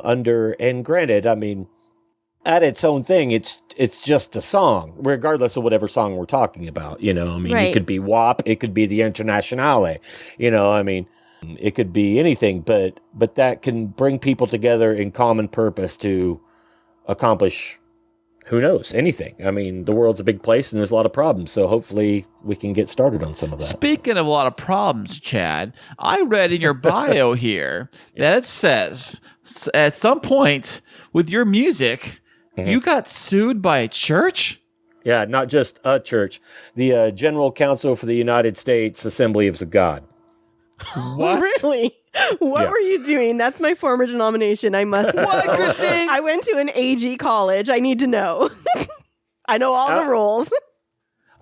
under, and granted, I mean, at its own thing, it's just a song, regardless of whatever song we're talking about. It could be WAP, it could be the Internationale, it could be anything, but that can bring people together in common purpose to accomplish, who knows, anything. I mean, the world's a big place and there's a lot of problems, so hopefully we can get started on some of that. Speaking of a lot of problems, Chad, I read in your bio here that it says at some point with your music, you got sued by a church? Yeah, not just a church. The General Council for the United States Assembly of God. What? Really? What were you doing? That's my former denomination. I must know. What, Kristine? I went to an AG college. I need to know. I know all the rules.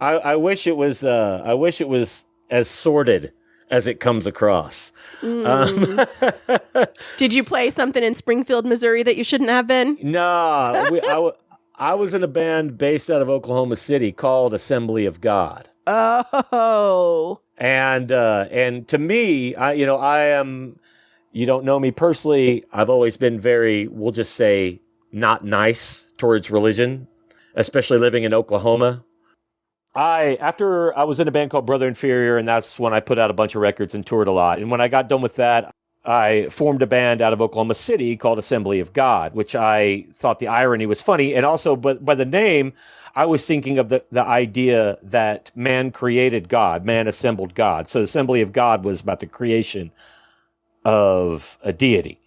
I wish it was. I wish it was as sordid as it comes across. Did you play something in Springfield, Missouri that you shouldn't have been? No, I was in a band based out of Oklahoma City called Assembly of God. Oh. And to me, I am, you don't know me personally. I've always been very, we'll just say, not nice towards religion, especially living in Oklahoma. After I was in a band called Brother Inferior, and that's when I put out a bunch of records and toured a lot. And when I got done with that, I formed a band out of Oklahoma City called Assembly of God, which I thought the irony was funny. And also, but by the name, I was thinking of the idea that man created God, man assembled God. So Assembly of God was about the creation of a deity.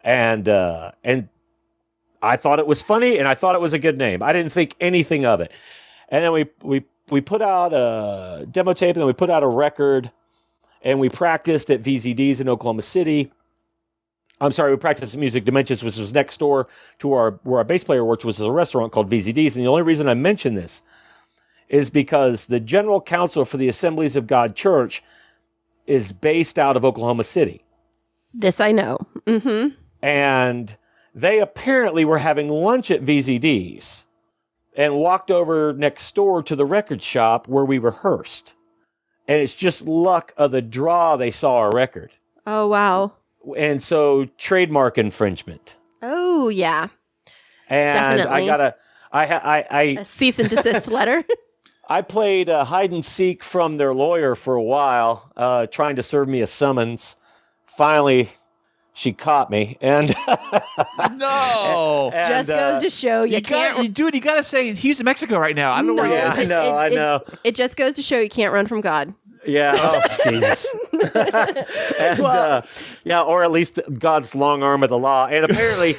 And I thought it was funny, and I thought it was a good name. I didn't think anything of it. And then we put out a demo tape, and then we put out a record, and we practiced at VZD's in Oklahoma City. I'm sorry, we practiced at Music Dimensions, which was next door to where our bass player worked, which was a restaurant called VZD's. And the only reason I mention this is because the general counsel for the Assemblies of God Church is based out of Oklahoma City. This I know. Mm-hmm. And they apparently were having lunch at VZD's and walked over next door to the record shop where we rehearsed. And it's just luck of the draw they saw our record. Oh, wow. And so trademark infringement. Oh, yeah. And definitely. I got a cease and desist letter. I played hide and seek from their lawyer for a while, trying to serve me a summons. Finally, she caught me, and No. Just goes to show you can't. Dude, you got to say he's in Mexico right now. I don't know where he Yeah, is. I know. It just goes to show you can't run from God. Yeah. Oh, Jesus. And or at least God's long arm of the law. And apparently,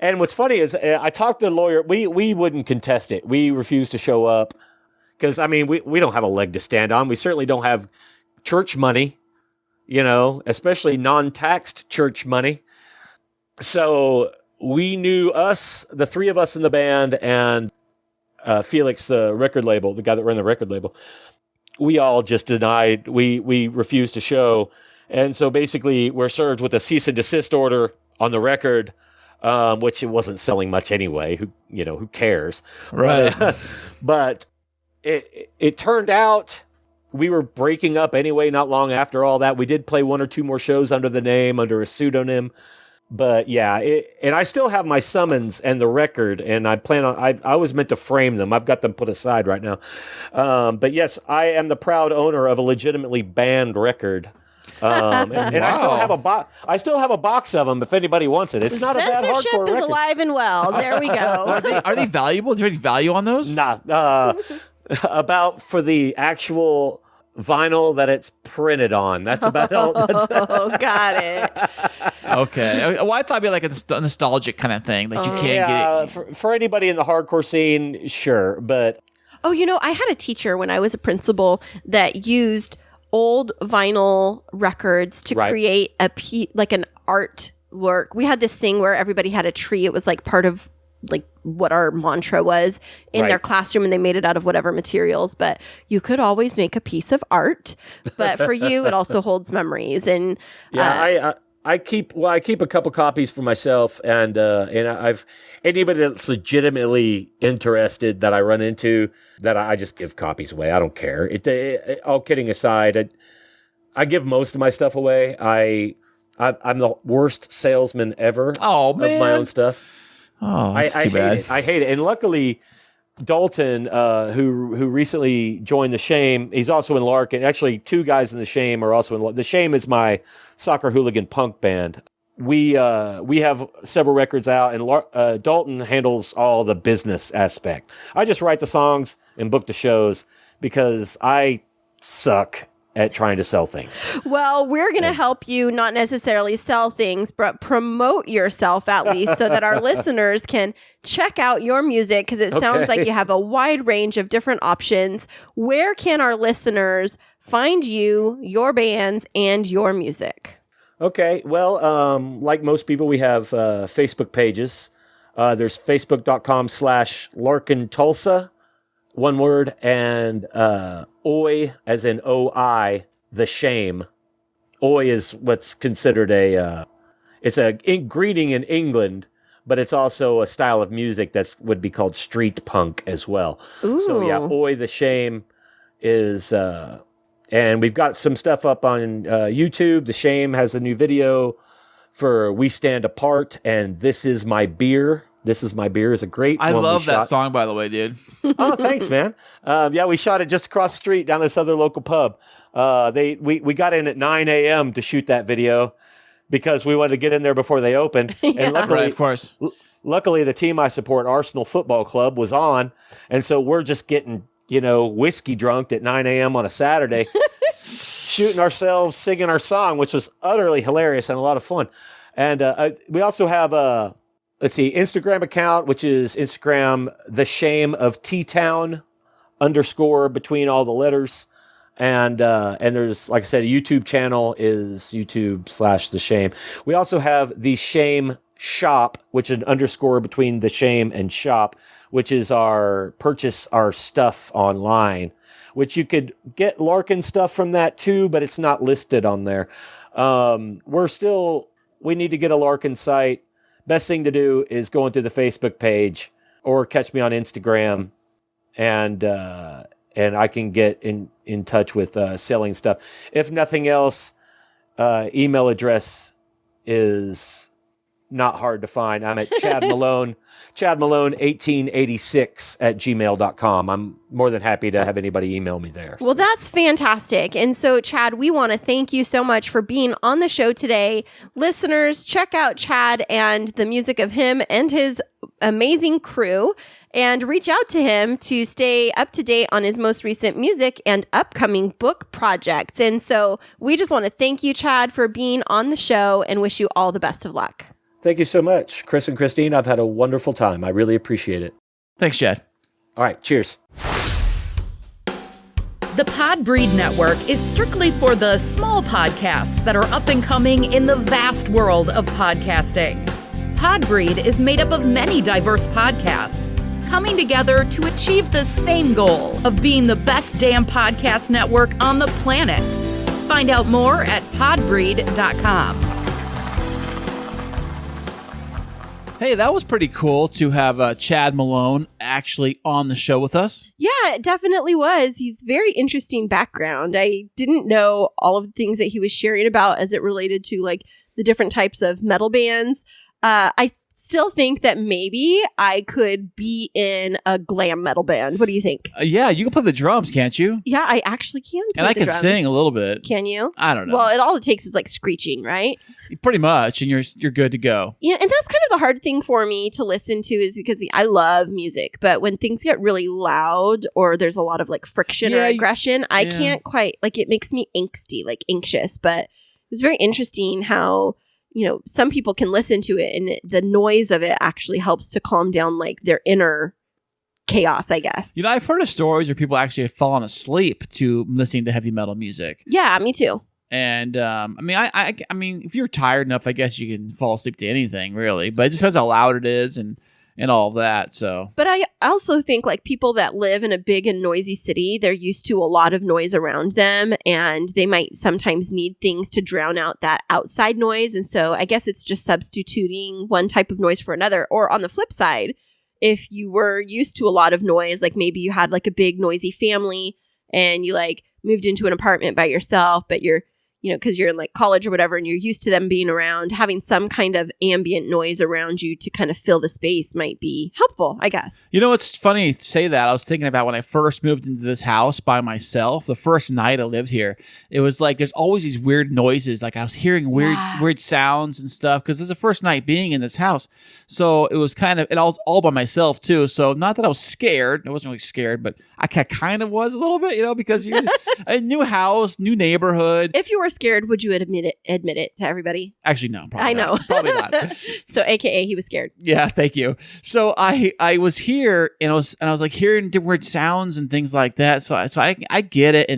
and what's funny is I talked to the lawyer. We wouldn't contest it. We refused to show up because I mean we don't have a leg to stand on. We certainly don't have church money. Especially non-taxed church money. So we knew us, the three of us in the band, and Felix, the record label, the guy that ran the record label, we all just denied, we refused to show. And so basically we're served with a cease and desist order on the record, which it wasn't selling much anyway. Who cares? Right. But it turned out we were breaking up anyway, not long after all that. We did play one or two more shows under the name, under a pseudonym. But yeah, and I still have my summons and the record, and I plan on, I was meant to frame them. I've got them put aside right now. But yes, I am the proud owner of a legitimately banned record. And I still have a box of them if anybody wants it. It's not a bad hardcore Censorship is record. alive and well. There we go. Are they valuable? Is there any value on those? Nah, about for the actual vinyl that it's printed on. That's about all. Oh, got it. Okay. Well, I thought it'd be like a nostalgic kind of thing. Like you can't get it. For anybody in the hardcore scene, sure. But Oh, I had a teacher when I was a principal that used old vinyl records to create like an art work. We had this thing where everybody had a tree. It was like part of like what our mantra was in their classroom, and they made it out of whatever materials, but you could always make a piece of art. But for you, it also holds memories. And I keep a couple copies for myself, and I've anybody that's legitimately interested that I run into that I just give copies away. I don't care. All kidding aside, I give most of my stuff away. I'm the worst salesman ever of my own stuff. Oh, that's too bad. I hate it. And luckily, Dalton, who recently joined The Shame, he's also in Larkin. Actually, two guys in The Shame are also in Larkin. The Shame is my soccer hooligan punk band. We have several records out, and Dalton handles all the business aspect. I just write the songs and book the shows because I suck at trying to sell things. Well, we're going to help you not necessarily sell things, but promote yourself at least so that our listeners can check out your music, because it sounds like you have a wide range of different options. Where can our listeners find you, your bands, and your music? Okay. Well, like most people, we have Facebook pages. There's facebook.com/Larkin Tulsa. One word, and Oi, as in O-I, The Shame. Oi is what's considered it's a greeting in England, but it's also a style of music that would be called street punk as well. Ooh. So yeah, Oi, The Shame is, and we've got some stuff up on YouTube. The Shame has a new video for We Stand Apart, and This Is My Beer. This Is My Beer is a great one. I love that song, by the way, dude. Oh, thanks, man. We shot it just across the street down this other local pub. We got in at 9 a.m. to shoot that video because we wanted to get in there before they opened. And luckily, Right, of course. Luckily, the team I support, Arsenal Football Club, was on, and so we're just getting, whiskey drunk at 9 a.m. on a Saturday, shooting ourselves, singing our song, which was utterly hilarious and a lot of fun. And we also have a, Instagram account, which is Instagram, The Shame of T-Town _ between all the letters. And there's, like I said, a YouTube channel is YouTube/The Shame. We also have The Shame Shop, which is an _ between The Shame and Shop, which is purchase our stuff online, which you could get Larkin stuff from that too, but it's not listed on there. We need to get a Larkin site. Best thing to do is go into the Facebook page or catch me on Instagram, and I can get in touch with selling stuff. If nothing else, email address is not hard to find. I'm at Chad Malone, ChadMalone1886 at gmail.com. I'm more than happy to have anybody email me there. Well, that's fantastic. And so, Chad, we want to thank you so much for being on the show today. Listeners, check out Chad and the music of him and his amazing crew, and reach out to him to stay up to date on his most recent music and upcoming book projects. And so we just want to thank you, Chad, for being on the show and wish you all the best of luck. Thank you so much, Kris and Kristine. I've had a wonderful time. I really appreciate it. Thanks, Chad. All right, cheers. The Podbreed Network is strictly for the small podcasts that are up and coming in the vast world of podcasting. Podbreed is made up of many diverse podcasts coming together to achieve the same goal of being the best damn podcast network on the planet. Find out more at podbreed.com. Hey, that was pretty cool to have Chad Malone actually on the show with us. Yeah, it definitely was. He's very interesting background. I didn't know all of the things that he was sharing about as it related to like the different types of metal bands. I still think that maybe I could be in a glam metal band. What do you think? Yeah, you can play the drums, can't you? Yeah, I actually can play And I the can drums. sing a little bit. Can you? I don't know. Well, all it takes is like screeching, right? Pretty much, and you're good to go. Yeah, and that's kind of the hard thing for me to listen to is because I love music, but when things get really loud or there's a lot of like friction or aggression, I can't quite, like, it makes me angsty, like anxious. But it was very interesting how, some people can listen to it and the noise of it actually helps to calm down like their inner chaos, I guess. I've heard of stories where people actually have fallen asleep to listening to heavy metal music. Yeah, me too. And I mean, if you're tired enough, I guess you can fall asleep to anything, really. But it just depends how loud it is and all of that. So, but I also think like people that live in a big and noisy city, they're used to a lot of noise around them, and they might sometimes need things to drown out that outside noise. And so, I guess it's just substituting one type of noise for another. Or on the flip side, if you were used to a lot of noise, like maybe you had like a big noisy family and you like moved into an apartment by yourself, but you're because you're in like college or whatever and you're used to them being around, having some kind of ambient noise around you to kind of fill the space might be helpful, I guess. It's funny to say that. I was thinking about when I first moved into this house by myself, the first night I lived here, it was like there's always these weird noises. Like I was hearing weird sounds and stuff because this is the first night being in this house. So it was and I was all by myself too. So not that I was scared. I wasn't really scared, but I kind of was a little bit, because you're a new house, new neighborhood. If you were scared, would you admit it to everybody? Actually, no. Probably I not. know. Probably not. So, AKA, he was scared. Yeah, thank you. So I was here and I was like hearing different weird sounds and things like that. So I get it,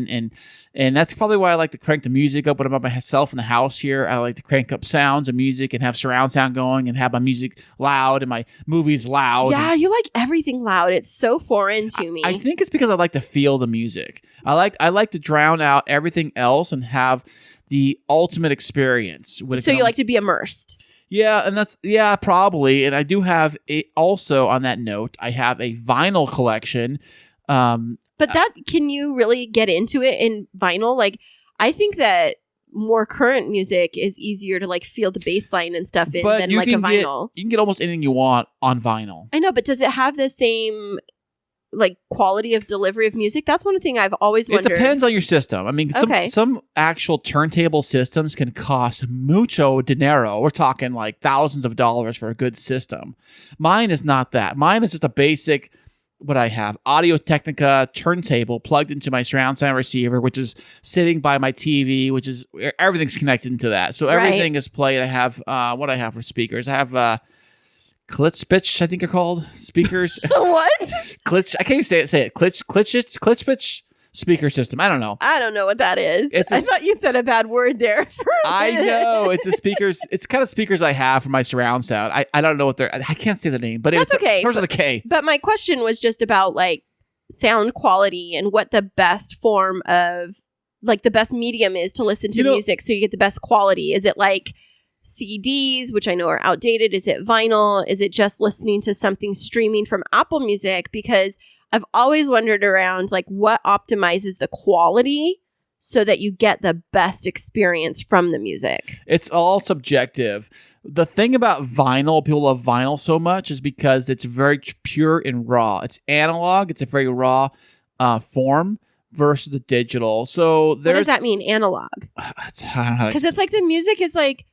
and that's probably why I like to crank the music up when I'm by myself in the house here. I like to crank up sounds and music and have surround sound going and have my music loud and my movies loud. Yeah, you like everything loud. It's so foreign to me. I think it's because I like to feel the music. I like to drown out everything else and have the ultimate experience. So you like to be immersed. Yeah, and probably. And I do have also on that note, I have a vinyl collection. But can you really get into it in vinyl? Like, I think that more current music is easier to like feel the bass line and stuff in than like a vinyl. You can get almost anything you want on vinyl. I know, but does it have the same like quality of delivery of music? That's one thing I've always wondered. It depends on your system. I mean, some actual turntable systems can cost mucho dinero. We're talking like thousands of dollars for a good system. Mine is not that. Mine is just a basic, what I have, Audio-Technica turntable plugged into my surround sound receiver, which is sitting by my TV, which is, everything's connected into that. So everything is played. I have, what I have for speakers. I have, Klitzpitch, I think they're called speakers. What? Klitsch, I can't say it. Klitzpitch speaker system. I don't know. I don't know what that is. I thought you said a bad word there. I know. It's the speakers. It's kind of speakers I have for my surround sound. I don't know what they're. I can't say the name, but that's okay. Starts with a K. But my question was just about like sound quality and what the best form of like the best medium is to listen to music so you get the best quality. Is it like CDs, which I know are outdated? Is it vinyl? Is it just listening to something streaming from Apple Music? Because I've always wondered around like what optimizes the quality so that you get the best experience from the music. It's all subjective. The thing about vinyl, people love vinyl so much, is because it's very pure and raw. It's analog. It's a very raw form versus the digital. So what does that mean, analog? Because it's like the music is like,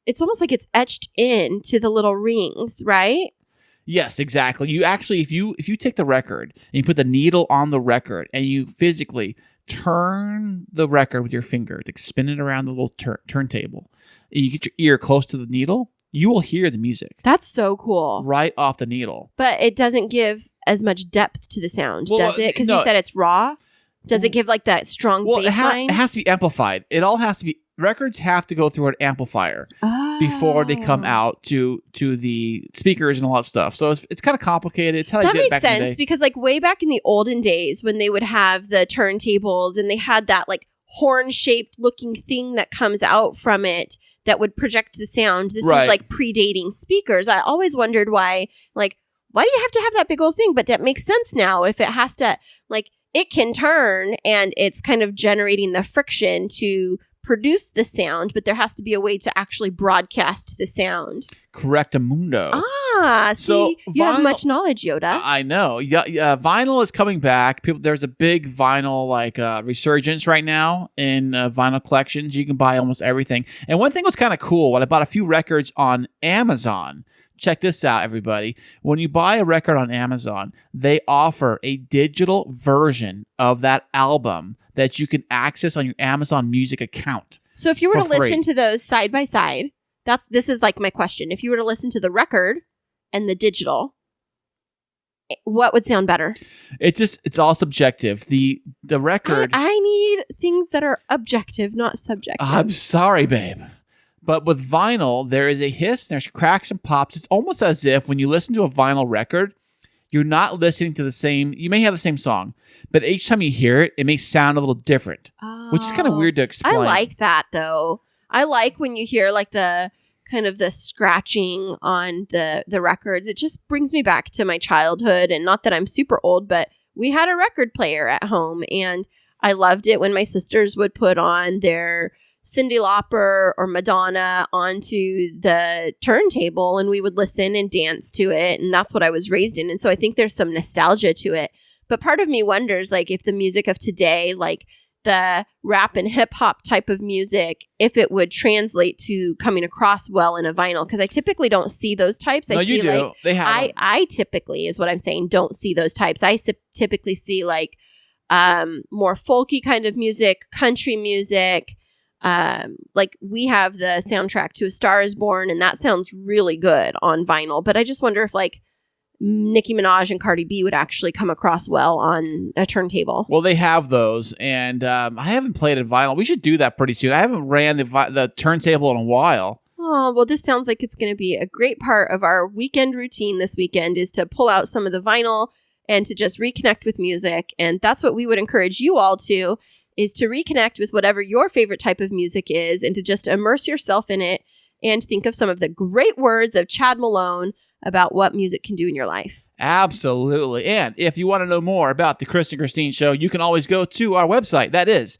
it's almost like it's etched into the little rings, right? Yes, exactly. You actually, if you take the record and you put the needle on the record and you physically turn the record with your finger, like spin it around the little turntable, and you get your ear close to the needle, you will hear the music. That's so cool. Right off the needle. But it doesn't give as much depth to the sound, does it? Because you said it's raw. Does it give like that strong bass line? It has to be amplified. It all has to be. Records have to go through an amplifier before they come out to the speakers and all that stuff. So it's kind of complicated. It's how that they did it makes back in the sense day. because like way back in the olden days when they would have the turntables and they had that like horn-shaped looking thing that comes out from it that would project the sound. This was like predating speakers. I always wondered why do you have to have that big old thing? But that makes sense now if it has to, like, it can turn and it's kind of generating the friction to produce the sound, but there has to be a way to actually broadcast the sound. Correctamundo. So you have much knowledge, Yoda. I know. Yeah, vinyl is coming back. There's a big vinyl resurgence right now in vinyl collections. You can buy almost everything. And one thing was kind of cool. When I bought a few records on Amazon. Check this out, everybody. When you buy a record on Amazon, they offer a digital version of that album that you can access on your Amazon Music account. So if you were to listen to those side by side, this is like my question. If you were to listen to the record and the digital, what would sound better? It's all subjective. The record. I need things that are objective, not subjective. I'm sorry, babe. But with vinyl, there is a hiss, there's cracks and pops. It's almost as if when you listen to a vinyl record, you're not listening to the same, you may have the same song, but each time you hear it, it may sound a little different, which is kind of weird to explain. I like that though. I like when you hear like the kind of the scratching on the records. It just brings me back to my childhood, and not that I'm super old, but we had a record player at home and I loved it when my sisters would put on their Cyndi Lauper or Madonna onto the turntable and we would listen and dance to it. And that's what I was raised in. And so I think there's some nostalgia to it. But part of me wonders, like, if the music of today, like the rap and hip hop type of music, if it would translate to coming across well in a vinyl. Because I typically don't see those types. No, you do. Like, they have I typically, is what I'm saying, don't see those types. I typically see like more folky kind of music, country music. Like we have the soundtrack to A Star Is Born, and that sounds really good on vinyl. But I just wonder if like Nicki Minaj and Cardi B would actually come across well on a turntable. Well, they have those, and I haven't played it vinyl. We should do that pretty soon. I haven't ran the turntable in a while. Oh, well, this sounds like it's going to be a great part of our weekend routine this weekend, is to pull out some of the vinyl and to just reconnect with music. And that's what we would encourage you all to, is to reconnect with whatever your favorite type of music is and to just immerse yourself in it and think of some of the great words of Chad Malone about what music can do in your life. Absolutely. And if you want to know more about the Kris and Kristine Show, you can always go to our website. That is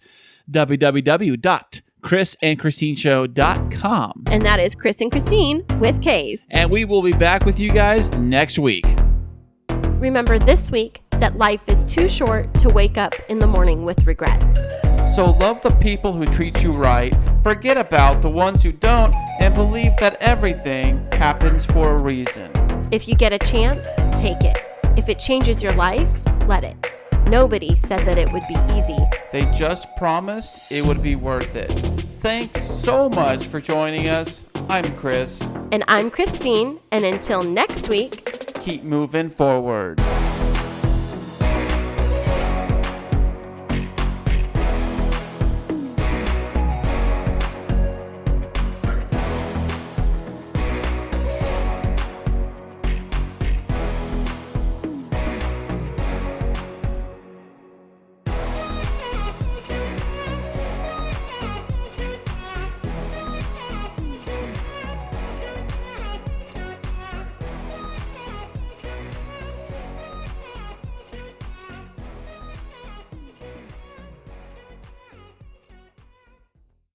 www.krisandkristineshow.com. And that is Kris and Kristine with K's. And we will be back with you guys next week. Remember, this week, that life is too short to wake up in the morning with regret. So love the people who treat you right, forget about the ones who don't, and believe that everything happens for a reason. If you get a chance, take it. If it changes your life, let it. Nobody said that it would be easy. They just promised it would be worth it. Thanks so much for joining us. I'm Kris. And I'm Kristine, and until next week, Keep moving forward.